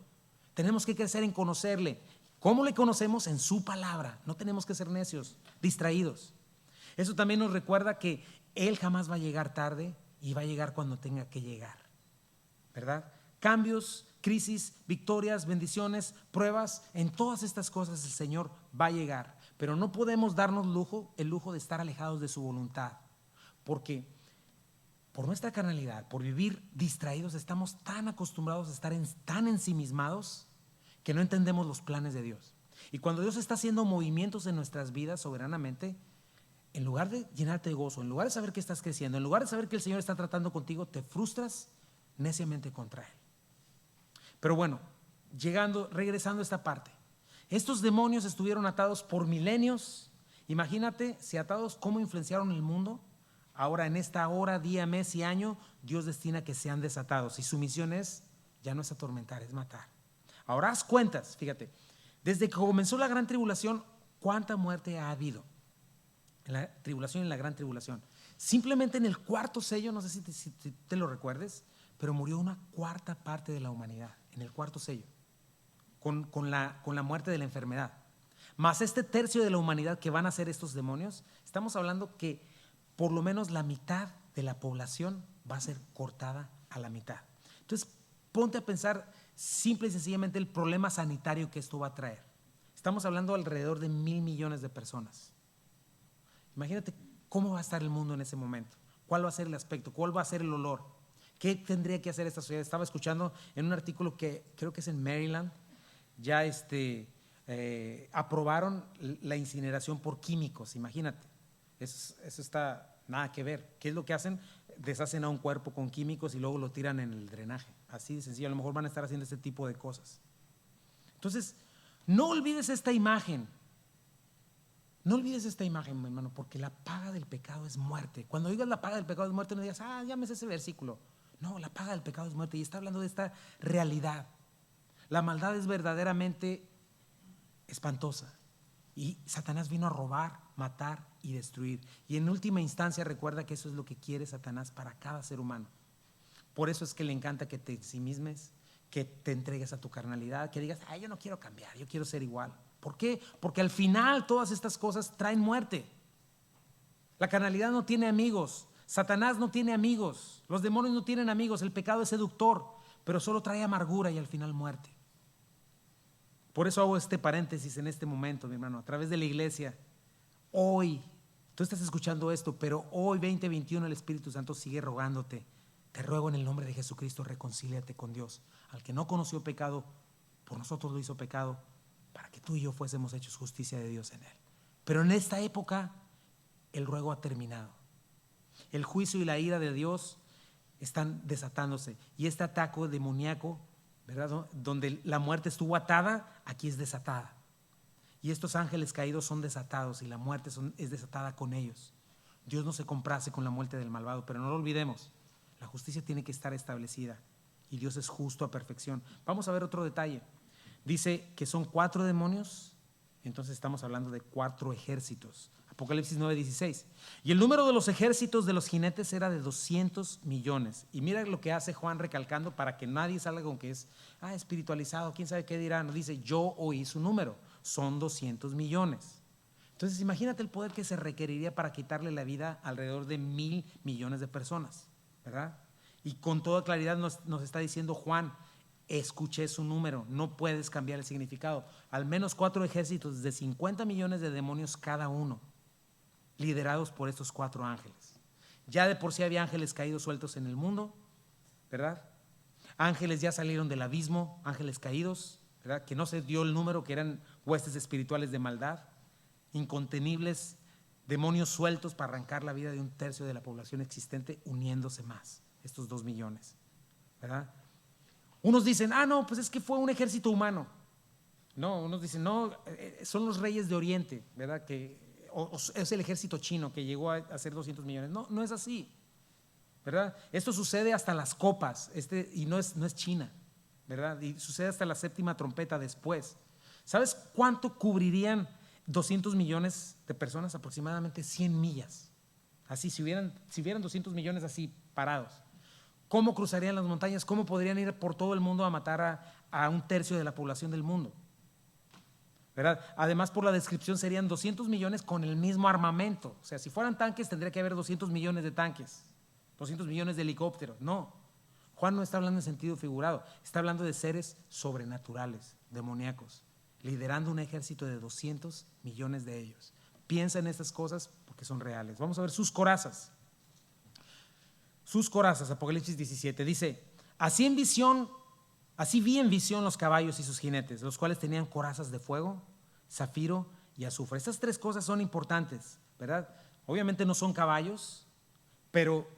A: Tenemos que crecer en conocerle. ¿Cómo le conocemos? En su palabra. No tenemos que ser necios, distraídos. Eso también nos recuerda que Él jamás va a llegar tarde y va a llegar cuando tenga que llegar, ¿verdad? Cambios, crisis, victorias, bendiciones, pruebas, en todas estas cosas el Señor va a llegar, pero no podemos darnos el lujo de estar alejados de su voluntad, porque por nuestra carnalidad, por vivir distraídos, estamos tan acostumbrados a estar tan ensimismados que no entendemos los planes de Dios. Y cuando Dios está haciendo movimientos en nuestras vidas soberanamente, en lugar de llenarte de gozo, en lugar de saber que estás creciendo, en lugar de saber que el Señor está tratando contigo, te frustras neciamente contra Él. Pero bueno, regresando a esta parte, estos demonios estuvieron atados por milenios. Imagínate si atados, cómo influenciaron el mundo. Ahora en esta hora, día, mes y año, Dios destina que sean desatados y su misión ya no es atormentar, es matar. Ahora haz cuentas, fíjate, desde que comenzó la gran tribulación, ¿cuánta muerte ha habido? En la tribulación y en la gran tribulación. Simplemente en el cuarto sello, no sé si te lo recuerdes, pero murió una cuarta parte de la humanidad en el cuarto sello, con la muerte de la enfermedad. Más este tercio de la humanidad que van a ser estos demonios, estamos hablando que por lo menos la mitad de la población va a ser cortada a la mitad. Entonces, ponte a pensar simple y sencillamente el problema sanitario que esto va a traer. Estamos hablando alrededor de 1,000 millones de personas. Imagínate cómo va a estar el mundo en ese momento, cuál va a ser el aspecto, cuál va a ser el olor, qué tendría que hacer esta sociedad. Estaba escuchando en un artículo que creo que es en Maryland, ya aprobaron la incineración por químicos, imagínate, eso está nada que ver. ¿Qué es lo que hacen? Deshacen a un cuerpo con químicos y luego lo tiran en el drenaje, así de sencillo. A lo mejor van a estar haciendo este tipo de cosas. Entonces, no olvides esta imagen. No olvides esta imagen, mi hermano, porque la paga del pecado es muerte. Cuando digas la paga del pecado es muerte, no digas, ya me sé ese versículo. No, la paga del pecado es muerte, y está hablando de esta realidad. La maldad es verdaderamente espantosa, y Satanás vino a robar, matar y destruir. Y en última instancia recuerda que eso es lo que quiere Satanás para cada ser humano. Por eso es que le encanta que te ensimismes, que te entregues a tu carnalidad, que digas, yo no quiero cambiar, yo quiero ser igual. ¿Por qué? Porque al final todas estas cosas traen muerte. La carnalidad no tiene amigos, Satanás no tiene amigos, los demonios no tienen amigos, el pecado es seductor, pero solo trae amargura y al final muerte. Por eso hago este paréntesis en este momento, mi hermano, a través de la iglesia. Hoy, tú estás escuchando esto, pero hoy 2021 el Espíritu Santo sigue rogándote. Te ruego en el nombre de Jesucristo, reconcíliate con Dios. Al que no conoció pecado, por nosotros lo hizo pecado, para que tú y yo fuésemos hechos justicia de Dios en él. Pero en esta época el ruego ha terminado. El juicio y la ira de Dios están desatándose, y este ataque demoníaco, ¿verdad?, donde la muerte estuvo atada, aquí es desatada, y estos ángeles caídos son desatados y la muerte es desatada con ellos. Dios no se complace con la muerte del malvado, pero no lo olvidemos, la justicia tiene que estar establecida y Dios es justo a perfección. Vamos a ver otro detalle. Dice que son 4 demonios, entonces estamos hablando de 4 ejércitos. Apocalipsis 9:16. Y el número de los ejércitos de los jinetes era de 200 millones. Y mira lo que hace Juan recalcando para que nadie salga con que es espiritualizado, quién sabe qué dirán. Dice, yo oí su número, son 200 millones. Entonces imagínate el poder que se requeriría para quitarle la vida a alrededor de 1,000 millones de personas, ¿verdad? Y con toda claridad nos está diciendo Juan, escuché su número, no puedes cambiar el significado. Al menos 4 ejércitos de 50 millones de demonios cada uno, liderados por estos 4 ángeles. Ya de por sí había ángeles caídos sueltos en el mundo, ¿verdad? Ángeles ya salieron del abismo, ángeles caídos, ¿verdad?, que no se dio el número, que eran huestes espirituales de maldad, incontenibles, demonios sueltos para arrancar la vida de un tercio de la población existente, uniéndose más, estos 2 millones, ¿verdad? Unos dicen, no, pues es que fue un ejército humano. No, unos dicen, no, son los reyes de Oriente, ¿verdad?, o es el ejército chino que llegó a ser 200 millones. No, no es así, ¿verdad? Esto sucede hasta las copas, y no es China, ¿verdad? Y sucede hasta la 7ª trompeta después. ¿Sabes cuánto cubrirían 200 millones de personas? Aproximadamente 100 millas. Así, si hubieran 200 millones así parados, ¿cómo cruzarían las montañas? ¿Cómo podrían ir por todo el mundo a matar a un tercio de la población del mundo? ¿verdad? Además, por la descripción serían 200 millones con el mismo armamento. O sea, si fueran tanques, tendría que haber 200 millones de tanques, 200 millones de helicópteros. No, Juan no está hablando en sentido figurado, está hablando de seres sobrenaturales, demoníacos, liderando un ejército de 200 millones de ellos. Piensa en estas cosas porque son reales. Vamos a ver sus corazas. Sus corazas, Apocalipsis 17, dice: así vi en visión los caballos y sus jinetes, los cuales tenían corazas de fuego, zafiro y azufre. Estas tres cosas son importantes, ¿verdad? Obviamente no son caballos, pero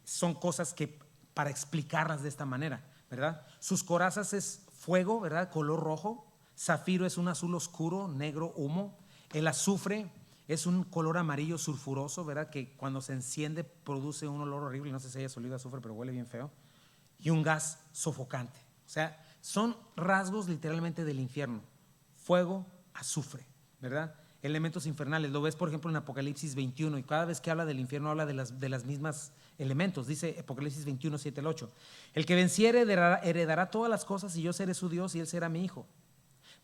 A: son cosas que para explicarlas de esta manera, ¿verdad? Sus corazas es fuego, ¿verdad? Color rojo. Zafiro es un azul oscuro, negro, humo. El azufre es un color amarillo sulfuroso, ¿verdad? Que cuando se enciende produce un olor horrible. No sé si hayas olido azufre, pero huele bien feo. Y un gas sofocante. O sea, son rasgos literalmente del infierno. Fuego, azufre, ¿verdad? Elementos infernales. Lo ves, por ejemplo, en Apocalipsis 21, y cada vez que habla del infierno habla de las mismas elementos. Dice Apocalipsis 21, 7 al 8. El que venciere heredará todas las cosas, y yo seré su Dios y él será mi hijo.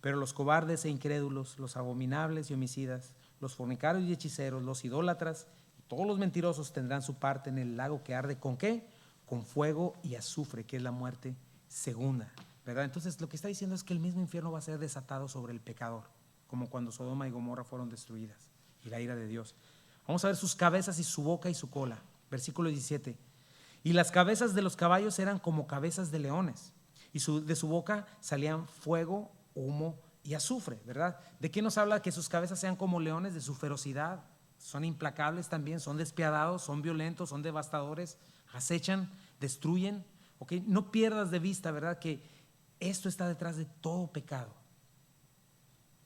A: Pero los cobardes e incrédulos, los abominables y homicidas, los fornicarios y hechiceros, los idólatras y todos los mentirosos tendrán su parte en el lago que arde. ¿Con qué? Con fuego y azufre, que es la muerte segunda, ¿verdad? Entonces lo que está diciendo es que el mismo infierno va a ser desatado sobre el pecador, como cuando Sodoma y Gomorra fueron destruidas, y la ira de Dios. Vamos a ver sus cabezas y su boca y su cola. Versículo 17. Y las cabezas de los caballos eran como cabezas de leones, y de su boca salían fuego, humo y azufre, ¿verdad? ¿De qué nos habla? Que sus cabezas sean como leones, de su ferocidad. Son implacables también, son despiadados, son violentos, son devastadores, acechan, destruyen. ¿Okay? No pierdas de vista, ¿verdad?, que esto está detrás de todo pecado.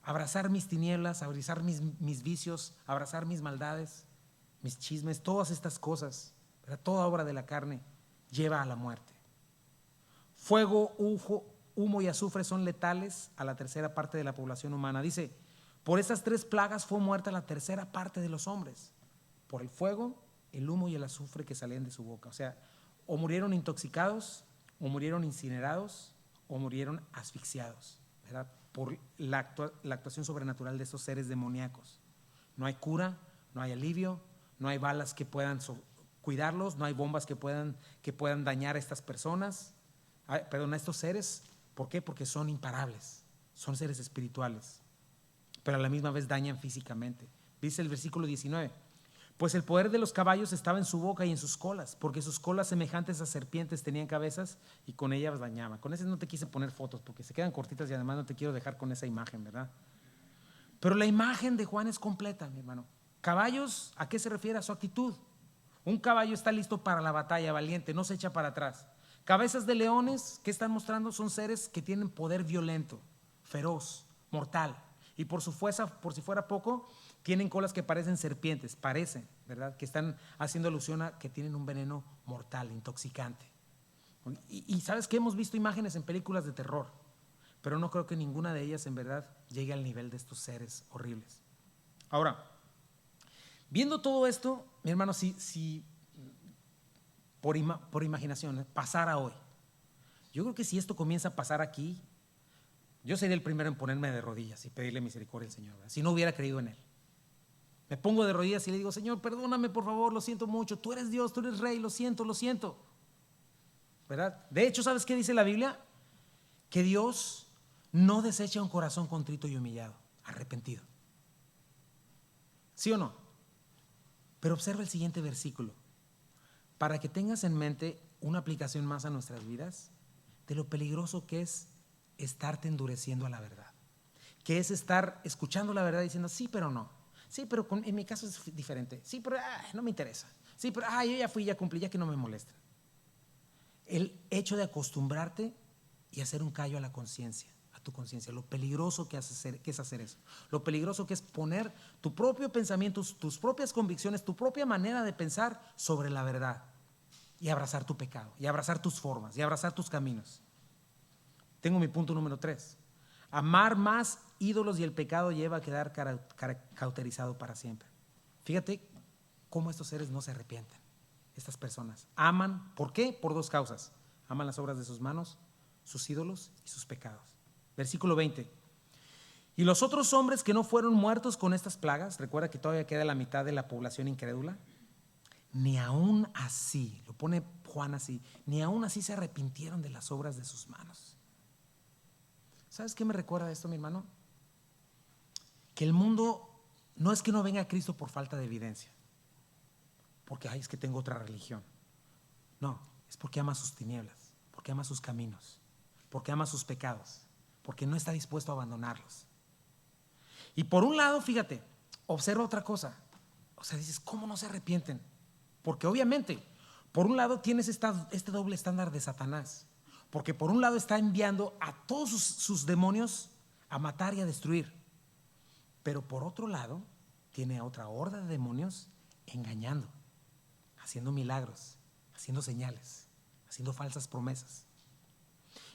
A: Abrazar mis tinieblas, abrazar mis vicios, abrazar mis maldades, mis chismes, todas estas cosas, ¿verdad? Toda obra de la carne lleva a la muerte. Fuego, humo y azufre son letales a la tercera parte de la población humana. Dice: por estas tres plagas fue muerta la tercera parte de los hombres, por el fuego, el humo y el azufre que salían de su boca. O sea, o murieron intoxicados, o murieron incinerados, o murieron asfixiados, ¿verdad?, por la actuación sobrenatural de estos seres demoníacos. No hay cura, no hay alivio, no hay balas que puedan cuidarlos, no hay bombas que puedan dañar a estas personas, a estos seres. ¿Por qué? Porque son imparables, son seres espirituales, pero a la misma vez dañan físicamente. Dice el versículo 19: pues el poder de los caballos estaba en su boca y en sus colas, porque sus colas semejantes a serpientes tenían cabezas y con ellas dañaban. Con ese no te quise poner fotos porque se quedan cortitas y además no te quiero dejar con esa imagen, ¿verdad? Pero la imagen de Juan es completa, mi hermano. Caballos, ¿a qué se refiere? A su actitud. Un caballo está listo para la batalla, valiente, no se echa para atrás. Cabezas de leones, ¿qué están mostrando? Son seres que tienen poder violento, feroz, mortal. Y por si fuera poco, tienen colas que parecen serpientes, ¿verdad? Que están haciendo alusión a que tienen un veneno mortal, intoxicante. Y sabes que hemos visto imágenes en películas de terror, pero no creo que ninguna de ellas en verdad llegue al nivel de estos seres horribles. Ahora, viendo todo esto, mi hermano, si por imaginación pasara hoy, yo creo que si esto comienza a pasar aquí, yo sería el primero en ponerme de rodillas y pedirle misericordia al Señor, ¿verdad?, si no hubiera creído en Él. Me pongo de rodillas y le digo: Señor, perdóname, por favor, lo siento mucho, tú eres Dios, tú eres Rey, lo siento, ¿verdad? De hecho, ¿sabes qué dice la Biblia? Que Dios no desecha un corazón contrito y humillado, arrepentido. ¿Sí o no? Pero observa el siguiente versículo, para que tengas en mente una aplicación más a nuestras vidas de lo peligroso que es estarte endureciendo a la verdad, que es estar escuchando la verdad diciendo sí, pero no. Sí, pero en mi caso es diferente. Sí, pero no me interesa. Sí, pero yo ya fui, ya cumplí, ya que no me molesta. El hecho de acostumbrarte y hacer un callo a la conciencia, a tu conciencia, lo peligroso que es hacer eso. Lo peligroso que es poner tu propio pensamiento, tus propias convicciones, tu propia manera de pensar sobre la verdad y abrazar tu pecado, y abrazar tus formas, y abrazar tus caminos. Tengo mi punto número 3. Amar más ídolos y el pecado lleva a quedar cauterizado para siempre. Fíjate cómo estos seres no se arrepienten. Estas personas aman, ¿por qué? Por dos causas. Aman las obras de sus manos, sus ídolos y sus pecados. Versículo 20. Y los otros hombres que no fueron muertos con estas plagas, recuerda que todavía queda la mitad de la población incrédula, ni aún así, lo pone Juan así, ni aún así se arrepintieron de las obras de sus manos. ¿Sabes qué me recuerda esto, mi hermano? Que el mundo no es que no venga a Cristo por falta de evidencia, porque es que tengo otra religión. No, es porque ama sus tinieblas, porque ama sus caminos, porque ama sus pecados, porque no está dispuesto a abandonarlos. Y por un lado, fíjate, observa otra cosa. O sea, dices, ¿cómo no se arrepienten? Porque obviamente, por un lado tienes este doble estándar de Satanás. Porque por un lado está enviando a todos sus demonios a matar y a destruir. Pero por otro lado, tiene a otra horda de demonios engañando, haciendo milagros, haciendo señales, haciendo falsas promesas.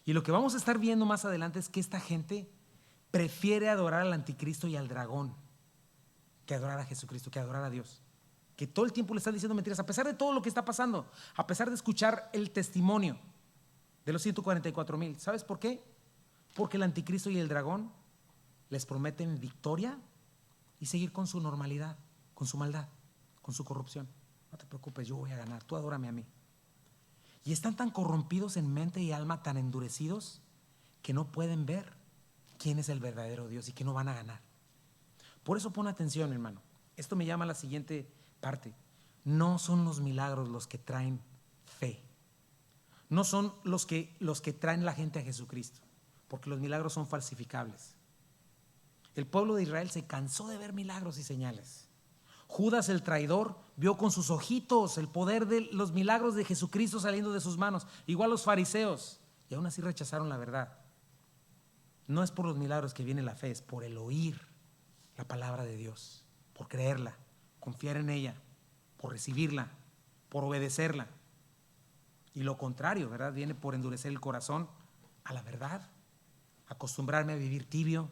A: Y lo que vamos a estar viendo más adelante es que esta gente prefiere adorar al anticristo y al dragón que adorar a Jesucristo, que adorar a Dios. Que todo el tiempo le están diciendo mentiras, a pesar de todo lo que está pasando, a pesar de escuchar el testimonio de los 144,000. ¿Sabes por qué? Porque el anticristo y el dragón les prometen victoria y seguir con su normalidad, con su maldad, con su corrupción. No te preocupes, yo voy a ganar, tú adórame a mí. Y están tan corrompidos en mente y alma, tan endurecidos, que no pueden ver quién es el verdadero Dios y que no van a ganar. Por eso pon atención, hermano. Esto me llama a la siguiente parte. No son los milagros los que traen fe. No son los que traen la gente a Jesucristo, porque los milagros son falsificables. El pueblo de Israel se cansó de ver milagros y señales. Judas el traidor vio con sus ojitos el poder de los milagros de Jesucristo saliendo de sus manos, igual los fariseos, y aún así rechazaron la verdad. No es por los milagros que viene la fe, es por el oír la palabra de Dios, por creerla, confiar en ella, por recibirla, por obedecerla. Y lo contrario, ¿verdad? Viene por endurecer el corazón a la verdad, acostumbrarme a vivir tibio,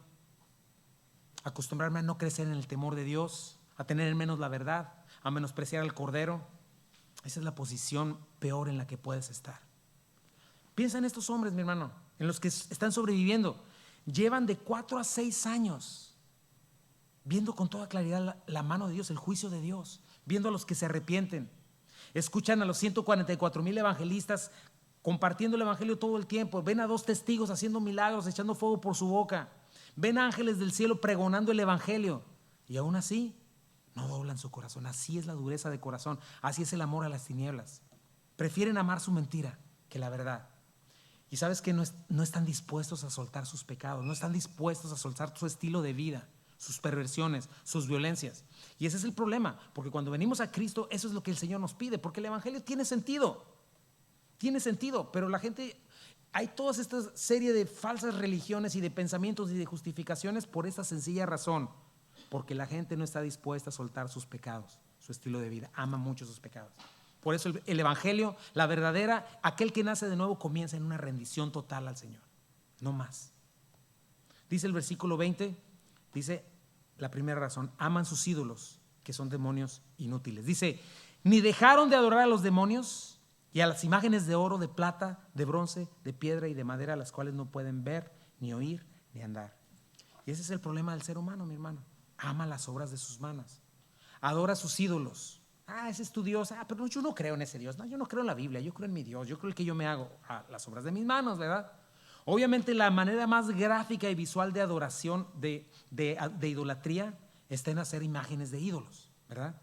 A: acostumbrarme a no crecer en el temor de Dios, a tener en menos la verdad, a menospreciar al Cordero. Esa es la posición peor en la que puedes estar. Piensa en estos hombres, mi hermano, en los que están sobreviviendo. Llevan de 4 a 6 años viendo con toda claridad la mano de Dios, el juicio de Dios, viendo a los que se arrepienten. Escuchan a los 144,000 evangelistas compartiendo el evangelio todo el tiempo. Ven a 2 testigos haciendo milagros, echando fuego por su boca. Ven ángeles del cielo pregonando el evangelio. Y aún así no doblan su corazón. Así es la dureza de corazón. Así es el amor a las tinieblas. Prefieren amar su mentira que la verdad. Y sabes que no están dispuestos a soltar sus pecados, no están dispuestos a soltar su estilo de vida, sus perversiones, sus violencias. Y ese es el problema, porque cuando venimos a Cristo, eso es lo que el Señor nos pide, porque el evangelio tiene sentido, pero la gente, hay toda esta serie de falsas religiones y de pensamientos y de justificaciones por esta sencilla razón, porque la gente no está dispuesta a soltar sus pecados, su estilo de vida, ama mucho sus pecados. Por eso el evangelio, la verdadera, aquel que nace de nuevo comienza en una rendición total al Señor, no más. Dice el versículo 20, dice la primera razón, aman sus ídolos, que son demonios inútiles. Dice, ni dejaron de adorar a los demonios y a las imágenes de oro, de plata, de bronce, de piedra y de madera, las cuales no pueden ver, ni oír, ni andar. Y ese es el problema del ser humano, mi hermano. Ama las obras de sus manos, adora a sus ídolos. Ese es tu Dios. Pero yo no creo en ese Dios. No, yo no creo en la Biblia, yo creo en mi Dios. Yo creo el que yo me hago las obras de mis manos, ¿verdad? Obviamente la manera más gráfica y visual de adoración, de idolatría, está en hacer imágenes de ídolos, ¿verdad?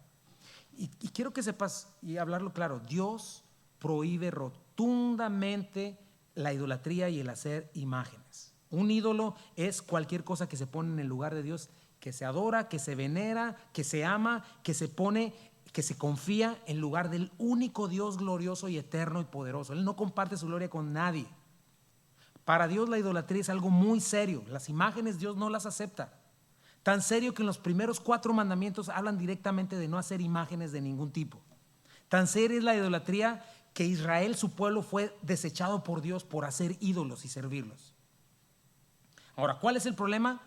A: Y quiero que sepas y hablarlo claro, Dios prohíbe rotundamente la idolatría y el hacer imágenes. Un ídolo es cualquier cosa que se pone en el lugar de Dios, que se adora, que se venera, que se ama, que se pone, que se confía en lugar del único Dios glorioso y eterno y poderoso. Él no comparte su gloria con nadie. Para Dios la idolatría es algo muy serio. Las imágenes Dios no las acepta. Tan serio que en los primeros 4 mandamientos hablan directamente de no hacer imágenes de ningún tipo. Tan seria es la idolatría que Israel, su pueblo, fue desechado por Dios por hacer ídolos y servirlos. Ahora, ¿cuál es el problema?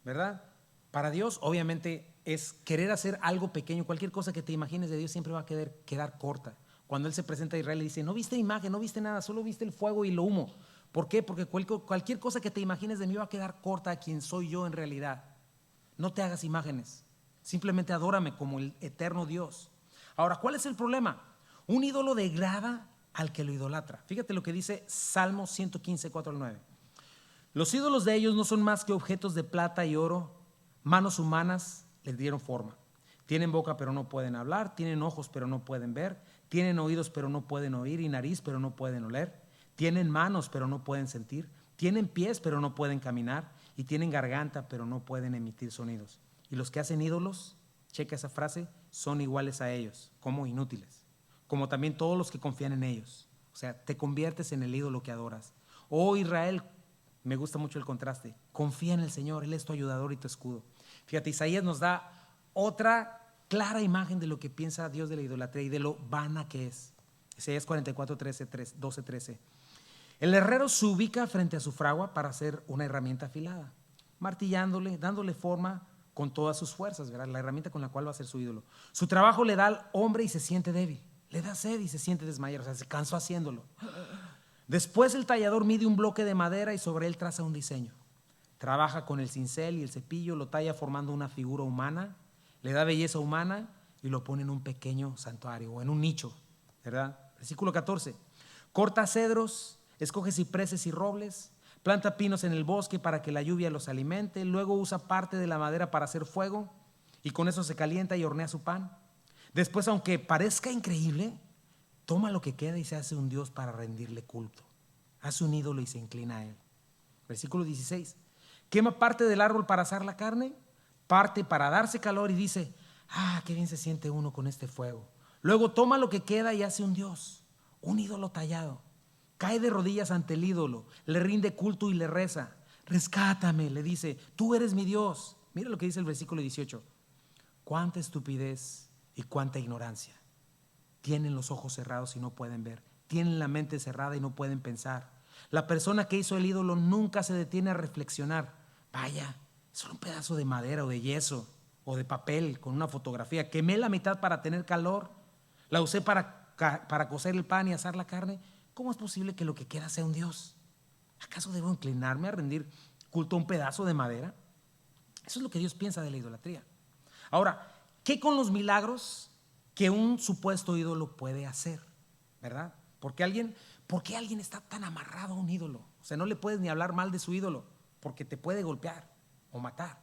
A: ¿Verdad? Para Dios, obviamente, es querer hacer algo pequeño. Cualquier cosa que te imagines de Dios siempre va a quedar corta. Cuando Él se presenta a Israel y dice, no viste imagen, no viste nada, solo viste el fuego y lo humo. ¿Por qué? Porque cualquier cosa que te imagines de mí va a quedar corta a quien soy yo en realidad. No te hagas imágenes, simplemente adórame como el eterno Dios. Ahora, ¿cuál es el problema? Un ídolo degrada al que lo idolatra. Fíjate lo que dice Salmo 115, 4 al 9. Los ídolos de ellos no son más que objetos de plata y oro, manos humanas les dieron forma. Tienen boca pero no pueden hablar, tienen ojos pero no pueden ver, tienen oídos pero no pueden oír y nariz pero no pueden oler, tienen manos pero no pueden sentir, tienen pies pero no pueden caminar y tienen garganta pero no pueden emitir sonidos. Y los que hacen ídolos, checa esa frase, son iguales a ellos, como inútiles, como también todos los que confían en ellos. O sea, te conviertes en el ídolo que adoras. Oh Israel, me gusta mucho el contraste. Confía en el Señor, Él es tu ayudador y tu escudo. Fíjate, Isaías nos da otra clara imagen de lo que piensa Dios de la idolatría y de lo vana que es. Isaías 44, 12, 13. El herrero se ubica frente a su fragua para hacer una herramienta afilada, martillándole, dándole forma con todas sus fuerzas, ¿verdad? La herramienta con la cual va a ser su ídolo. Su trabajo le da al hombre y se siente débil. Le da sed y se siente desmayar, o sea, se cansó haciéndolo. Después el tallador mide un bloque de madera y sobre él traza un diseño. Trabaja con el cincel y el cepillo, lo talla formando una figura humana, le da belleza humana y lo pone en un pequeño santuario o en un nicho, ¿verdad? Versículo 14. Corta cedros, escoge cipreses y robles, planta pinos en el bosque para que la lluvia los alimente, luego usa parte de la madera para hacer fuego y con eso se calienta y hornea su pan. Después, aunque parezca increíble, toma lo que queda y se hace un dios para rendirle culto. Hace un ídolo y se inclina a él. Versículo 16. Quema parte del árbol para asar la carne, parte para darse calor y dice, qué bien se siente uno con este fuego. Luego toma lo que queda y hace un dios, un ídolo tallado. Cae de rodillas ante el ídolo, le rinde culto y le reza. Rescátame, le dice, tú eres mi Dios. Mira lo que dice el versículo 18. Cuánta estupidez y cuánta ignorancia. Tienen los ojos cerrados y no pueden ver. Tienen la mente cerrada y no pueden pensar. La persona que hizo el ídolo nunca se detiene a reflexionar. Vaya, es solo un pedazo de madera o de yeso o de papel con una fotografía. Quemé la mitad para tener calor. La usé para cocer el pan y asar la carne. ¿Cómo es posible que lo que queda sea un Dios? ¿Acaso debo inclinarme a rendir culto a un pedazo de madera? Eso es lo que Dios piensa de la idolatría. Ahora, ¿qué con los milagros que un supuesto ídolo puede hacer? ¿Verdad? ¿Por qué alguien está tan amarrado a un ídolo? O sea, no le puedes ni hablar mal de su ídolo porque te puede golpear o matar.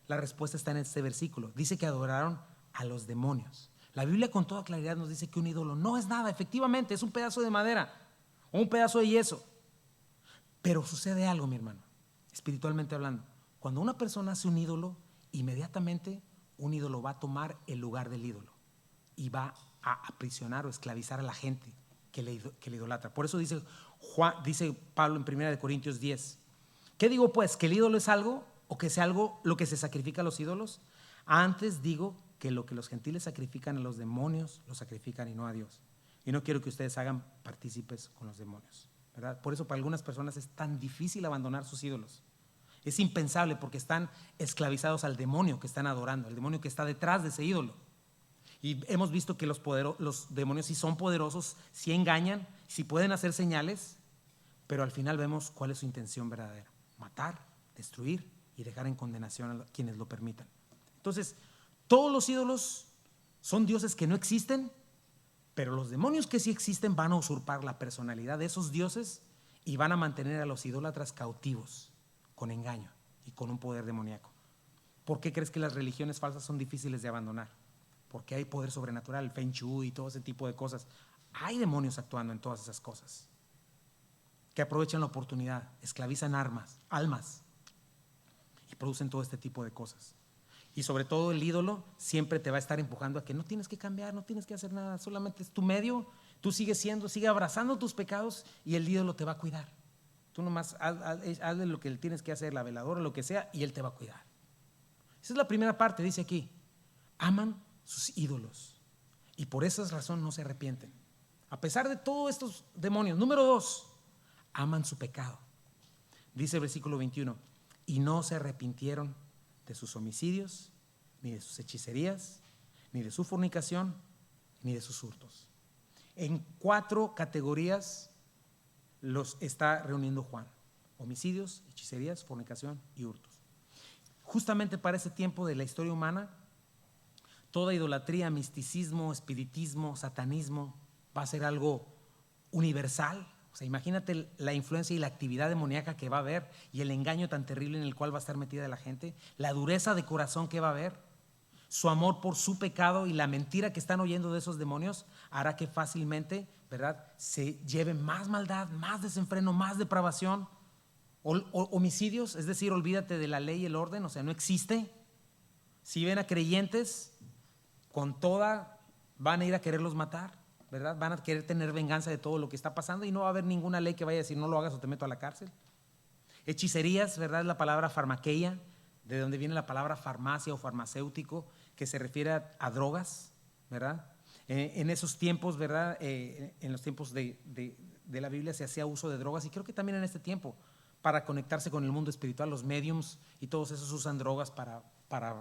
A: La respuesta está en este versículo. Dice que adoraron a los demonios. La Biblia con toda claridad nos dice que un ídolo no es nada, efectivamente, es un pedazo de madera o un pedazo de yeso. Pero sucede algo, mi hermano, espiritualmente hablando. Cuando una persona hace un ídolo, inmediatamente un ídolo va a tomar el lugar del ídolo y va a aprisionar o esclavizar a la gente que le idolatra. Por eso dice Pablo en 1 Corintios 10. ¿Qué digo pues? ¿Que el ídolo es algo o que sea algo lo que se sacrifica a los ídolos? Antes digo que lo que los gentiles sacrifican a los demonios, lo sacrifican y no a Dios. Y no quiero que ustedes hagan partícipes con los demonios, ¿verdad? Por eso para algunas personas es tan difícil abandonar sus ídolos. Es impensable porque están esclavizados al demonio que están adorando, al demonio que está detrás de ese ídolo. Y hemos visto que los demonios sí son poderosos, sí engañan, sí pueden hacer señales, pero al final vemos cuál es su intención verdadera: matar, destruir y dejar en condenación a quienes lo permitan. Entonces, todos los ídolos son dioses que no existen, pero los demonios que sí existen van a usurpar la personalidad de esos dioses y van a mantener a los idólatras cautivos con engaño y con un poder demoníaco. ¿Por qué crees que las religiones falsas son difíciles de abandonar? Porque hay poder sobrenatural, el Feng Shui y todo ese tipo de cosas. Hay demonios actuando en todas esas cosas que aprovechan la oportunidad, esclavizan almas y producen todo este tipo de cosas. Y sobre todo el ídolo siempre te va a estar empujando a que no tienes que cambiar, no tienes que hacer nada, solamente es tu medio, tú sigue abrazando tus pecados y el ídolo te va a cuidar. Tú nomás hazle lo que tienes que hacer, la veladora, lo que sea, y él te va a cuidar. Esa es la primera parte, dice aquí. Aman sus ídolos y por esa razón no se arrepienten. A pesar de todos estos demonios. Número 2, aman su pecado. Dice el versículo 21, y no se arrepintieron de sus homicidios, ni de sus hechicerías, ni de su fornicación, ni de sus hurtos. En 4 categorías los está reuniendo Juan: homicidios, hechicerías, fornicación y hurtos. Justamente para ese tiempo de la historia humana, toda idolatría, misticismo, espiritismo, satanismo va a ser algo universal. O sea, imagínate la influencia y la actividad demoníaca que va a haber y el engaño tan terrible en el cual va a estar metida la gente, la dureza de corazón que va a haber, su amor por su pecado y la mentira que están oyendo de esos demonios hará que fácilmente, ¿verdad?, se lleve más maldad, más desenfreno, más depravación, homicidios, es decir, olvídate de la ley y el orden, o sea, no existe. Si ven a creyentes, con toda van a ir a quererlos matar, ¿verdad? Van a querer tener venganza de todo lo que está pasando y no va a haber ninguna ley que vaya a decir no lo hagas o te meto a la cárcel. Hechicerías, ¿verdad? Es la palabra farmaqueia, de donde viene la palabra farmacia o farmacéutico, que se refiere a drogas, ¿verdad? En esos tiempos, ¿verdad? En los tiempos de la Biblia se hacía uso de drogas, y creo que también en este tiempo, para conectarse con el mundo espiritual, los mediums y todos esos usan drogas para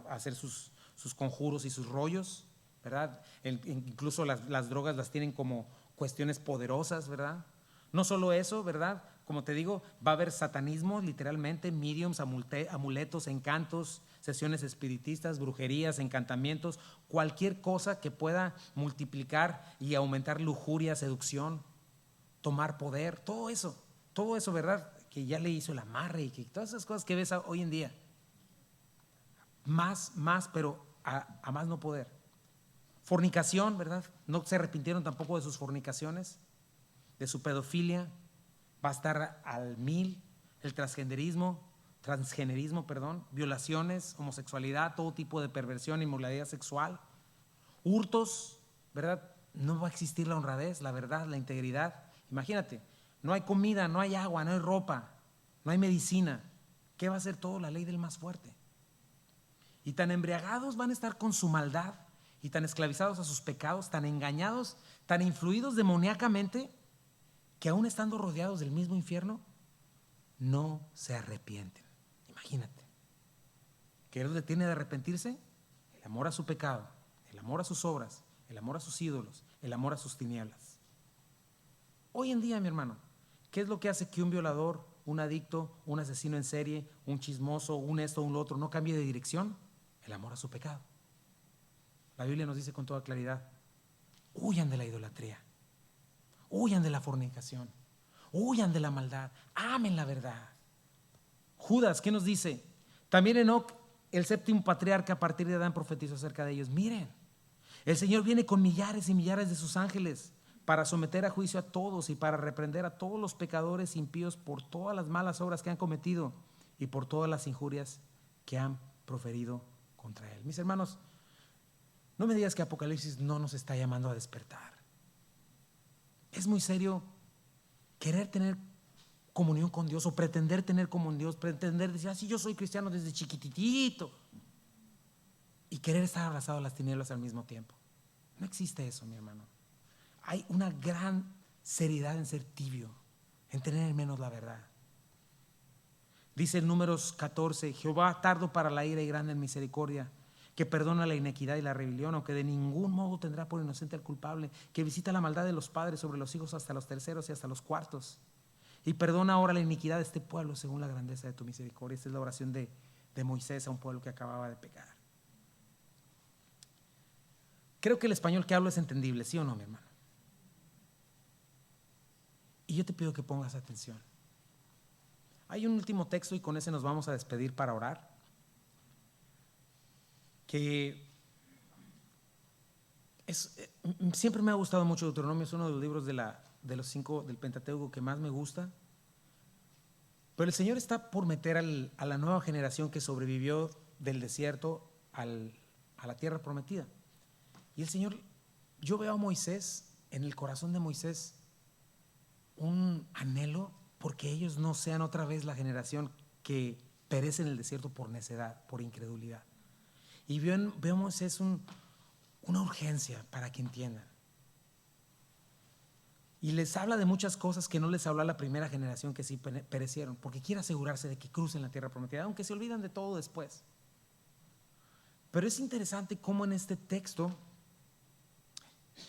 A: hacer sus conjuros y sus rollos, ¿verdad? Incluso las drogas las tienen como cuestiones poderosas, ¿verdad? No solo eso, ¿verdad? Como te digo, va a haber satanismo, literalmente, mediums, amuletos, encantos, sesiones espiritistas, brujerías, encantamientos, cualquier cosa que pueda multiplicar y aumentar lujuria, seducción, tomar poder, todo eso, ¿verdad? Que ya le hizo el amarre y que todas esas cosas que ves hoy en día. Más, pero a más no poder. Fornicación, ¿verdad? No se arrepintieron tampoco de sus fornicaciones, de su pedofilia. Va a estar al 1000. El transgenerismo, violaciones, homosexualidad, todo tipo de perversión, inmoralidad sexual, hurtos, ¿verdad? No va a existir la honradez, la verdad, la integridad. Imagínate, no hay comida, no hay agua, no hay ropa, no hay medicina. ¿Qué va a hacer todo? La ley del más fuerte. Y tan embriagados van a estar con su maldad y tan esclavizados a sus pecados, tan engañados, tan influidos demoníacamente, que aún estando rodeados del mismo infierno, no se arrepienten. Imagínate. ¿Qué los detiene de arrepentirse? El amor a su pecado, el amor a sus obras, el amor a sus ídolos, el amor a sus tinieblas. Hoy en día, mi hermano, ¿qué es lo que hace que un violador, un adicto, un asesino en serie, un chismoso, un esto, un lo otro, no cambie de dirección? El amor a su pecado. La Biblia nos dice con toda claridad: huyan de la idolatría, huyan de la fornicación, huyan de la maldad, amen la verdad. Judas, ¿qué nos dice? También Enoc, el séptimo patriarca, a partir de Adán, profetizó acerca de ellos. Miren, el Señor viene con millares y millares de sus ángeles para someter a juicio a todos y para reprender a todos los pecadores impíos por todas las malas obras que han cometido y por todas las injurias que han proferido contra él. Mis hermanos, no me digas que Apocalipsis no nos está llamando a despertar. Es muy serio querer tener comunión con Dios o pretender tener comunión con Dios, pretender decir, sí, yo soy cristiano desde chiquititito, y querer estar abrazado a las tinieblas al mismo tiempo. No existe eso, mi hermano. Hay una gran seriedad en ser tibio, en tener en menos la verdad. Dice en Números 14: Jehová tardo para la ira y grande en misericordia, que perdona la inequidad y la rebelión, aunque de ningún modo tendrá por inocente al culpable, que visita la maldad de los padres sobre los hijos hasta los terceros y hasta los cuartos, y perdona ahora la iniquidad de este pueblo según la grandeza de tu misericordia. Esta es la oración de Moisés a un pueblo que acababa de pecar. Creo que el español que hablo es entendible, ¿sí o no, mi hermano? Y yo te pido que pongas atención. Hay un último texto y con ese nos vamos a despedir para orar, que siempre me ha gustado mucho. Deuteronomio es uno de los libros de los 5 del Pentateuco que más me gusta. Pero el Señor está por meter a la nueva generación que sobrevivió del desierto a la tierra prometida. Y el Señor, yo veo a Moisés, en el corazón de Moisés, un anhelo porque ellos no sean otra vez la generación que perece en el desierto por necedad, por incredulidad. Y veo en Moisés una urgencia para que entiendan. Y les habla de muchas cosas que no les habló a la primera generación que sí perecieron, porque quiere asegurarse de que crucen la tierra prometida, aunque se olvidan de todo después. Pero es interesante cómo en este texto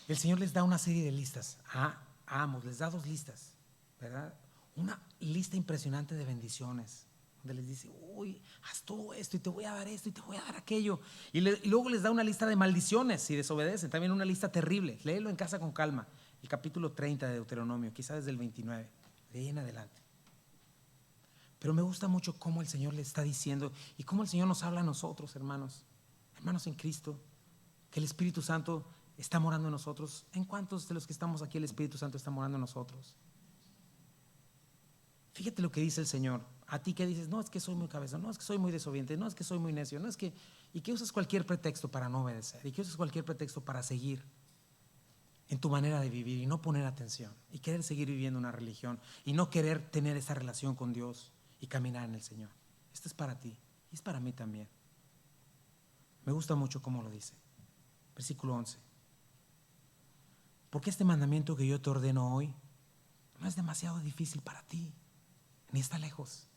A: el Señor les da una serie de listas a ambos, les da 2 listas. ¿verdad? Una lista impresionante de bendiciones, donde les dice, uy, haz todo esto y te voy a dar esto y te voy a dar aquello. Y luego les da una lista de maldiciones si desobedecen, también una lista terrible. Léelo en casa con calma. El capítulo 30 de Deuteronomio, quizás desde el 29, de ahí en adelante. Pero me gusta mucho cómo el Señor le está diciendo y cómo el Señor nos habla a nosotros, hermanos en Cristo, que el Espíritu Santo está morando en nosotros. ¿En cuántos de los que estamos aquí el Espíritu Santo está morando en nosotros? Fíjate lo que dice el Señor. A ti que dices, no, es que soy muy cabezón, no, es que soy muy desobediente, no, es que soy muy necio, no, es que, y que usas cualquier pretexto para no obedecer, y que usas cualquier pretexto para seguir en tu manera de vivir y no poner atención, y querer seguir viviendo una religión, y no querer tener esa relación con Dios y caminar en el Señor. Esto es para ti y es para mí también. Me gusta mucho cómo lo dice. Versículo 11. Porque este mandamiento que yo te ordeno hoy no es demasiado difícil para ti, ni está lejos.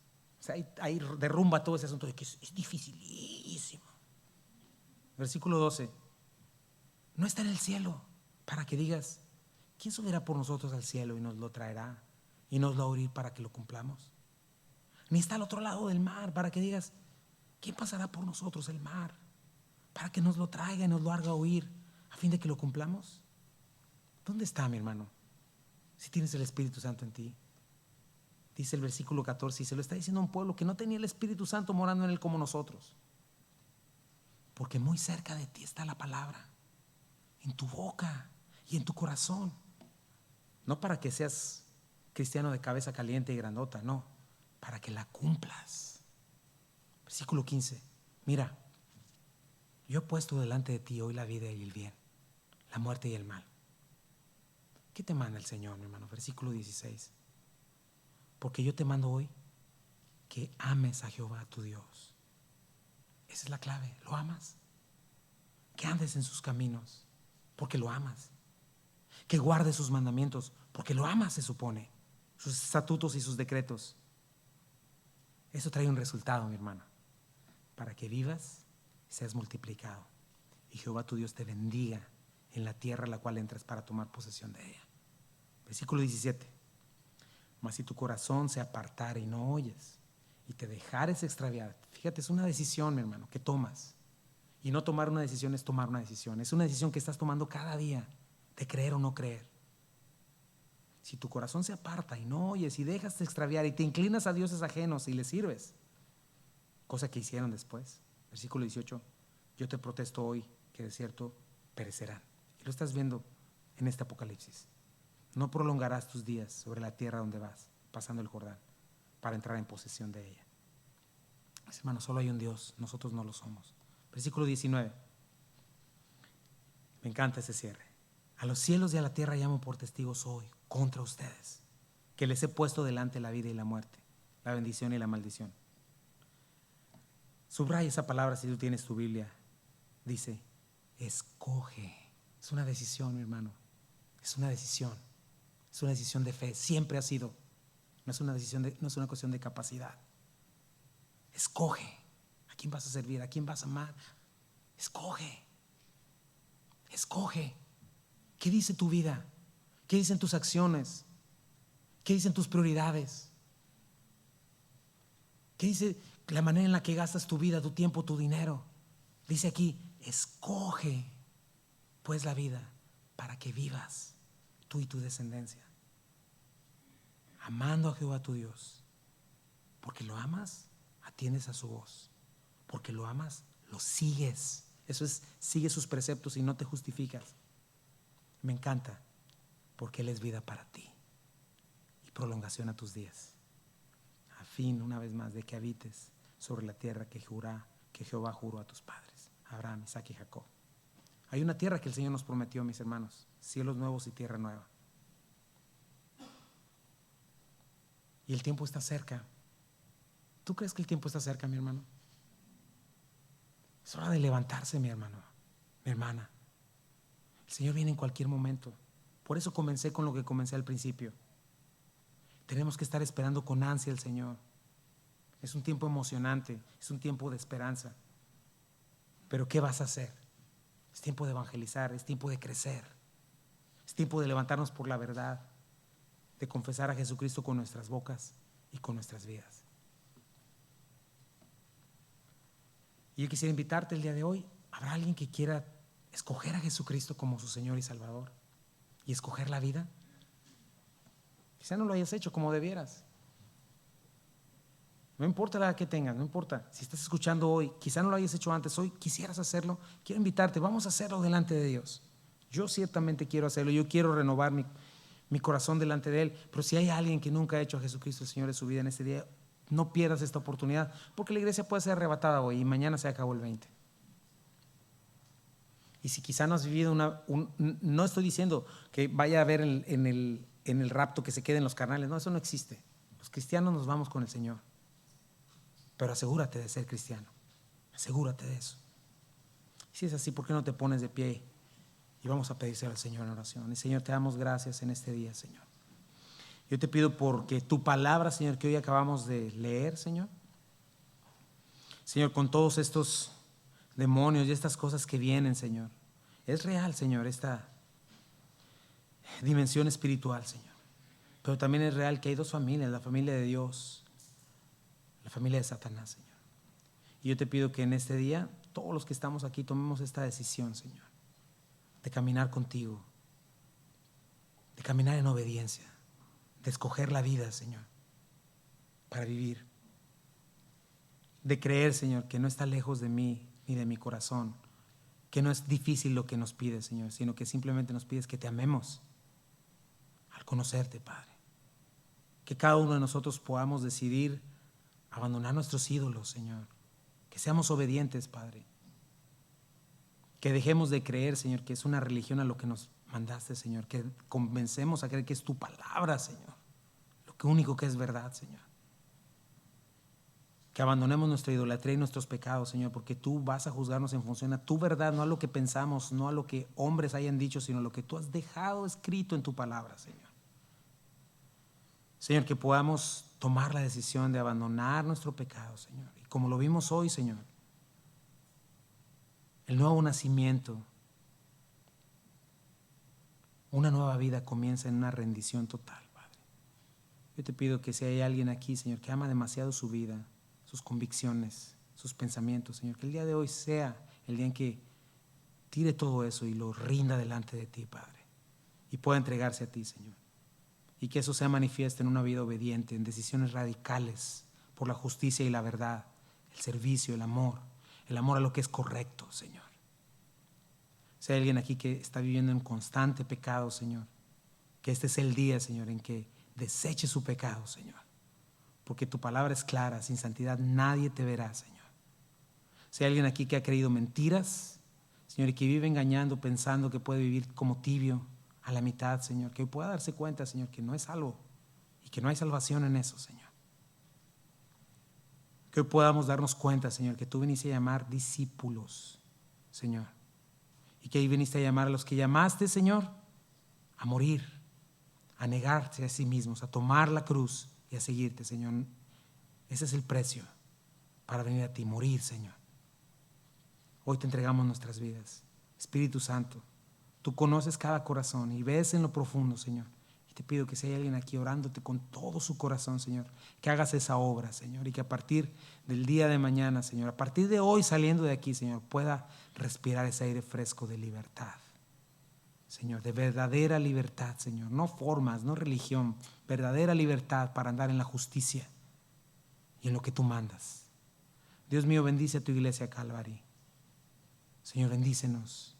A: O sea, ahí derrumba todo ese asunto de que es dificilísimo. Versículo 12. No está en el cielo para que digas, ¿quién subirá por nosotros al cielo y nos lo traerá y nos lo abrirá para que lo cumplamos? Ni está al otro lado del mar para que digas, ¿quién pasará por nosotros el mar para que nos lo traiga y nos lo haga oír a fin de que lo cumplamos? ¿Dónde está, mi hermano? Si tienes el Espíritu Santo en ti. Dice el versículo 14, y se lo está diciendo a un pueblo que no tenía el Espíritu Santo morando en él como nosotros. Porque muy cerca de ti está la palabra, en tu boca y en tu corazón. No para que seas cristiano de cabeza caliente y grandota, no, para que la cumplas. Versículo 15, mira, yo he puesto delante de ti hoy la vida y el bien, la muerte y el mal. ¿Qué te manda el Señor, mi hermano? Versículo 16. Porque yo te mando hoy que ames a Jehová tu Dios. Esa es la clave, ¿lo amas? Que andes en sus caminos, porque lo amas. Que guardes sus mandamientos, porque lo amas, se supone. Sus estatutos y sus decretos. Eso trae un resultado, mi hermano. Para que vivas y seas multiplicado. Y Jehová tu Dios te bendiga en la tierra a la cual entras para tomar posesión de ella. Versículo 17. Mas si tu corazón se apartare y no oyes y te dejares extraviar, fíjate, es una decisión, mi hermano, que tomas. Y no tomar una decisión es tomar una decisión. Es una decisión que estás tomando cada día, de creer o no creer. Si tu corazón se aparta y no oyes y dejas de extraviar y te inclinas a dioses ajenos y les sirves, cosa que hicieron después. Versículo 18. Yo te protesto hoy que de cierto perecerán. Y lo estás viendo en este Apocalipsis. No prolongarás tus días sobre la tierra donde vas, pasando el Jordán, para entrar en posesión de ella. Pues, hermano, solo hay un Dios, nosotros no lo somos. Versículo 19. Me encanta ese cierre. A los cielos y a la tierra llamo por testigos hoy contra ustedes, que les he puesto delante la vida y la muerte, la bendición y la maldición. Subraya esa palabra si tú tienes tu Biblia. Dice, escoge. Es una decisión, mi hermano. Es una decisión. Es una decisión de fe. Siempre ha sido. No es una cuestión de capacidad. Escoge. ¿A quién vas a servir? ¿A quién vas a amar? Escoge. Escoge. ¿Qué dice tu vida? ¿Qué dicen tus acciones? ¿Qué dicen tus prioridades? ¿Qué dice la manera en la que gastas tu vida, tu tiempo, tu dinero? Dice aquí, escoge pues la vida para que vivas tú y tu descendencia, amando a Jehová tu Dios. Porque lo amas, atiendes a su voz. Porque lo amas, lo sigues. Eso es, sigue sus preceptos y no te justificas. Me encanta, porque Él es vida para ti y prolongación a tus días, a fin, una vez más, de que habites sobre la tierra que Jehová juró a tus padres, Abraham, Isaac y Jacob. Hay una tierra que el Señor nos prometió, mis hermanos, cielos nuevos y tierra nueva. Y el tiempo está cerca. ¿Tú crees que el tiempo está cerca, mi hermano? Es hora de levantarse, mi hermano, mi hermana. El Señor viene en cualquier momento. Por eso comencé con lo que comencé al principio. Tenemos que estar esperando con ansia al Señor. Es un tiempo emocionante, es un tiempo de esperanza. Pero ¿qué vas a hacer? Es tiempo de evangelizar, es tiempo de crecer. Es tiempo de levantarnos por la verdad, de confesar a Jesucristo con nuestras bocas y con nuestras vidas. Y yo quisiera invitarte el día de hoy. ¿Habrá alguien que quiera escoger a Jesucristo como su Señor y Salvador y escoger la vida? Quizá no lo hayas hecho como debieras. No importa la edad que tengas, no importa si estás escuchando hoy, quizá no lo hayas hecho antes, hoy quisieras hacerlo. Quiero invitarte, vamos a hacerlo delante de Dios. Yo ciertamente quiero hacerlo, yo quiero renovar mi corazón delante de Él. Pero si hay alguien que nunca ha hecho a Jesucristo el Señor de su vida en este día, no pierdas esta oportunidad, porque la iglesia puede ser arrebatada hoy y mañana se acabó el 20. Y si quizá no has vivido no estoy diciendo que vaya a haber en el rapto que se queden los carnales, no, eso no existe. Los cristianos nos vamos con el Señor. Pero asegúrate de ser cristiano, asegúrate de eso. Si es así, ¿por qué no te pones de pie y vamos a pedirse al Señor en oración? Y Señor, te damos gracias en este día, Señor. Yo te pido porque tu palabra, Señor, que hoy acabamos de leer, Señor, con todos estos demonios y estas cosas que vienen, Señor, es real, Señor, esta dimensión espiritual, Señor. Pero también es real que hay dos familias, la familia de Dios, la familia de Satanás, Señor. Y yo te pido que en este día, todos los que estamos aquí, tomemos esta decisión, Señor, de caminar contigo, de caminar en obediencia, de escoger la vida, Señor, para vivir, de creer, Señor, que no está lejos de mí ni de mi corazón, que no es difícil lo que nos pides, Señor, sino que simplemente nos pides que te amemos al conocerte, Padre. Que cada uno de nosotros podamos decidir abandonar nuestros ídolos, Señor. Que seamos obedientes, Padre. Que dejemos de creer, Señor, que es una religión a lo que nos mandaste, Señor. Que convencemos a creer que es tu palabra, Señor. Lo único que es verdad, Señor. Que abandonemos nuestra idolatría y nuestros pecados, Señor, porque tú vas a juzgarnos en función a tu verdad, no a lo que pensamos, no a lo que hombres hayan dicho, sino a lo que tú has dejado escrito en tu palabra, Señor. Señor, que podamos tomar la decisión de abandonar nuestro pecado, Señor. Y como lo vimos hoy, Señor, el nuevo nacimiento, una nueva vida comienza en una rendición total, Padre. Yo te pido que si hay alguien aquí, Señor, que ama demasiado su vida, sus convicciones, sus pensamientos, Señor, que el día de hoy sea el día en que tire todo eso y lo rinda delante de ti, Padre, y pueda entregarse a ti, Señor. Y que eso sea manifiesta en una vida obediente, en decisiones radicales por la justicia y la verdad, el servicio, el amor a lo que es correcto, Señor. Si hay alguien aquí que está viviendo en constante pecado, Señor, que este es el día, Señor, en que deseche su pecado, Señor. Porque tu palabra es clara, sin santidad nadie te verá, Señor. Si hay alguien aquí que ha creído mentiras, Señor, y que vive engañando, pensando que puede vivir como tibio, a la mitad, Señor, que hoy pueda darse cuenta, Señor, que no es salvo y que no hay salvación en eso, Señor. Que hoy podamos darnos cuenta, Señor, que tú viniste a llamar discípulos, Señor, y que ahí viniste a llamar a los que llamaste, Señor, a morir, a negarse a sí mismos, a tomar la cruz y a seguirte, Señor. Ese es el precio para venir a ti, morir, Señor. Hoy te entregamos nuestras vidas. Espíritu Santo, tú conoces cada corazón y ves en lo profundo, Señor. Y te pido que si hay alguien aquí orándote con todo su corazón, Señor, que hagas esa obra, Señor, y que a partir del día de mañana, Señor, a partir de hoy saliendo de aquí, Señor, pueda respirar ese aire fresco de libertad, Señor, de verdadera libertad, Señor, no formas, no religión, verdadera libertad para andar en la justicia y en lo que tú mandas. Dios mío, bendice a tu iglesia Calvary. Señor, bendícenos.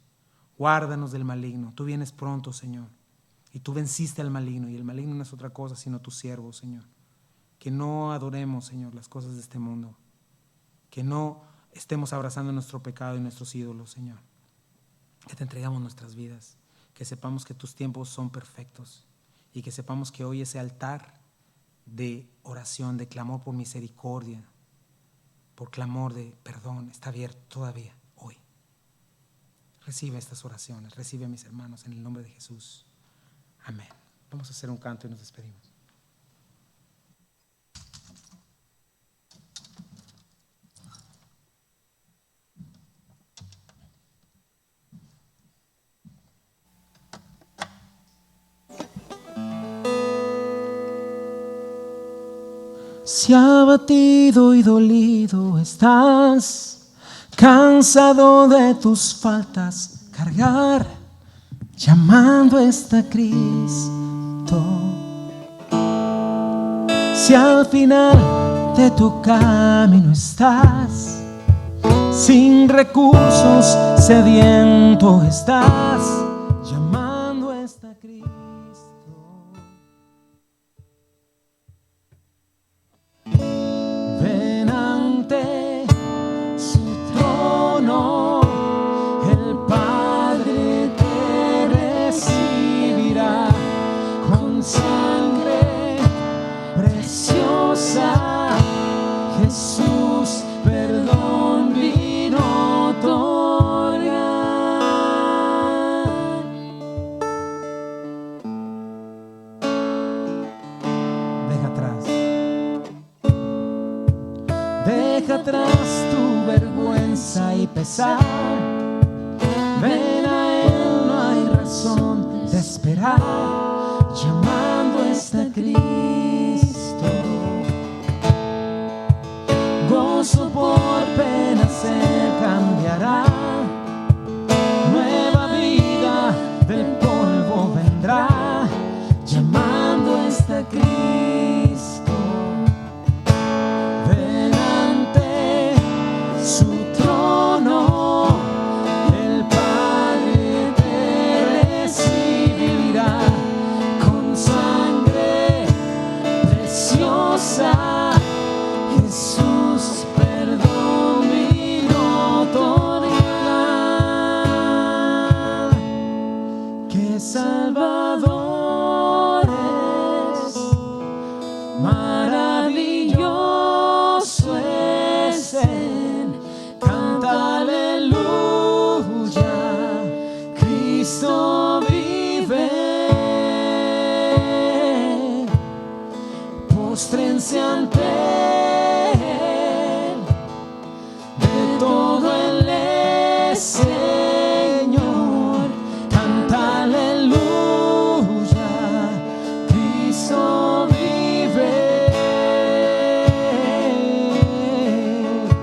A: Guárdanos del maligno. Tú vienes pronto, Señor. Y tú venciste al maligno. Y el maligno no es otra cosa sino tu siervo, Señor. Que no adoremos, Señor, las cosas de este mundo. Que no estemos abrazando nuestro pecado y nuestros ídolos, Señor. Que te entregamos nuestras vidas. Que sepamos que tus tiempos son perfectos. Y que sepamos que hoy ese altar de oración, de clamor por misericordia, por clamor de perdón, está abierto todavía hoy. Recibe estas oraciones, recibe a mis hermanos en el nombre de Jesús. Amén. Vamos a hacer un canto y nos despedimos. Si abatido y dolido estás, cansado de tus faltas cargar, llamando está Cristo. Si al final de tu camino estás, sin recursos, sediento estás, llamando está Cristo. Ven ante su trono, el Padre te recibirá con sangre preciosa. Jesús perdón vino a otorgar. Deja atrás tu vergüenza y pesar. Ven a Él, no hay razón de esperar, llamando está Cristo. Gozo por pena se cambiará, nueva vida del polvo vendrá, llamando está Cristo. Ven ante su trono, el Padre te recibirá con sangre preciosa. Jesús perdón vino a otorgar. Que Salvador es, maravilloso es Él. Canta aleluya, Cristo vive. Póstrense ante Él, de todo Él es Señor. Canta aleluya, Cristo vive.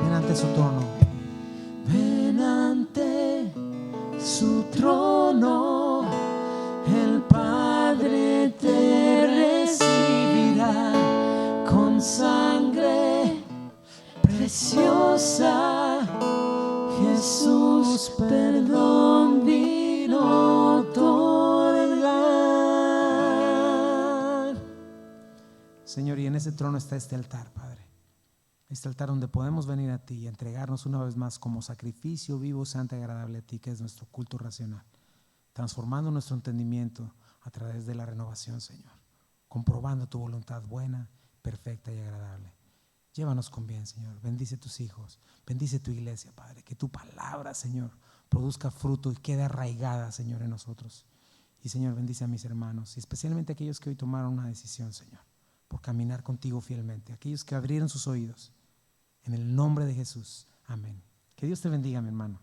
A: Ven ante su trono, ven ante su trono, el Padre te recibirá con sangre preciosa. Jesús perdón vino a otorgar. Señor, y en ese trono está este altar, Padre. Este altar donde podemos venir a ti y entregarnos una vez más como sacrificio vivo, santo y agradable a ti, que es nuestro culto racional, transformando nuestro entendimiento a través de la renovación, Señor, comprobando tu voluntad buena, perfecta y agradable. Llévanos con bien, Señor. Bendice tus hijos, bendice tu iglesia, Padre. Que tu palabra, Señor, produzca fruto y quede arraigada, Señor, en nosotros. Y, Señor, bendice a mis hermanos y especialmente a aquellos que hoy tomaron una decisión, Señor, por caminar contigo fielmente. Aquellos que abrieron sus oídos. En el nombre de Jesús. Amén. Que Dios te bendiga, mi hermano.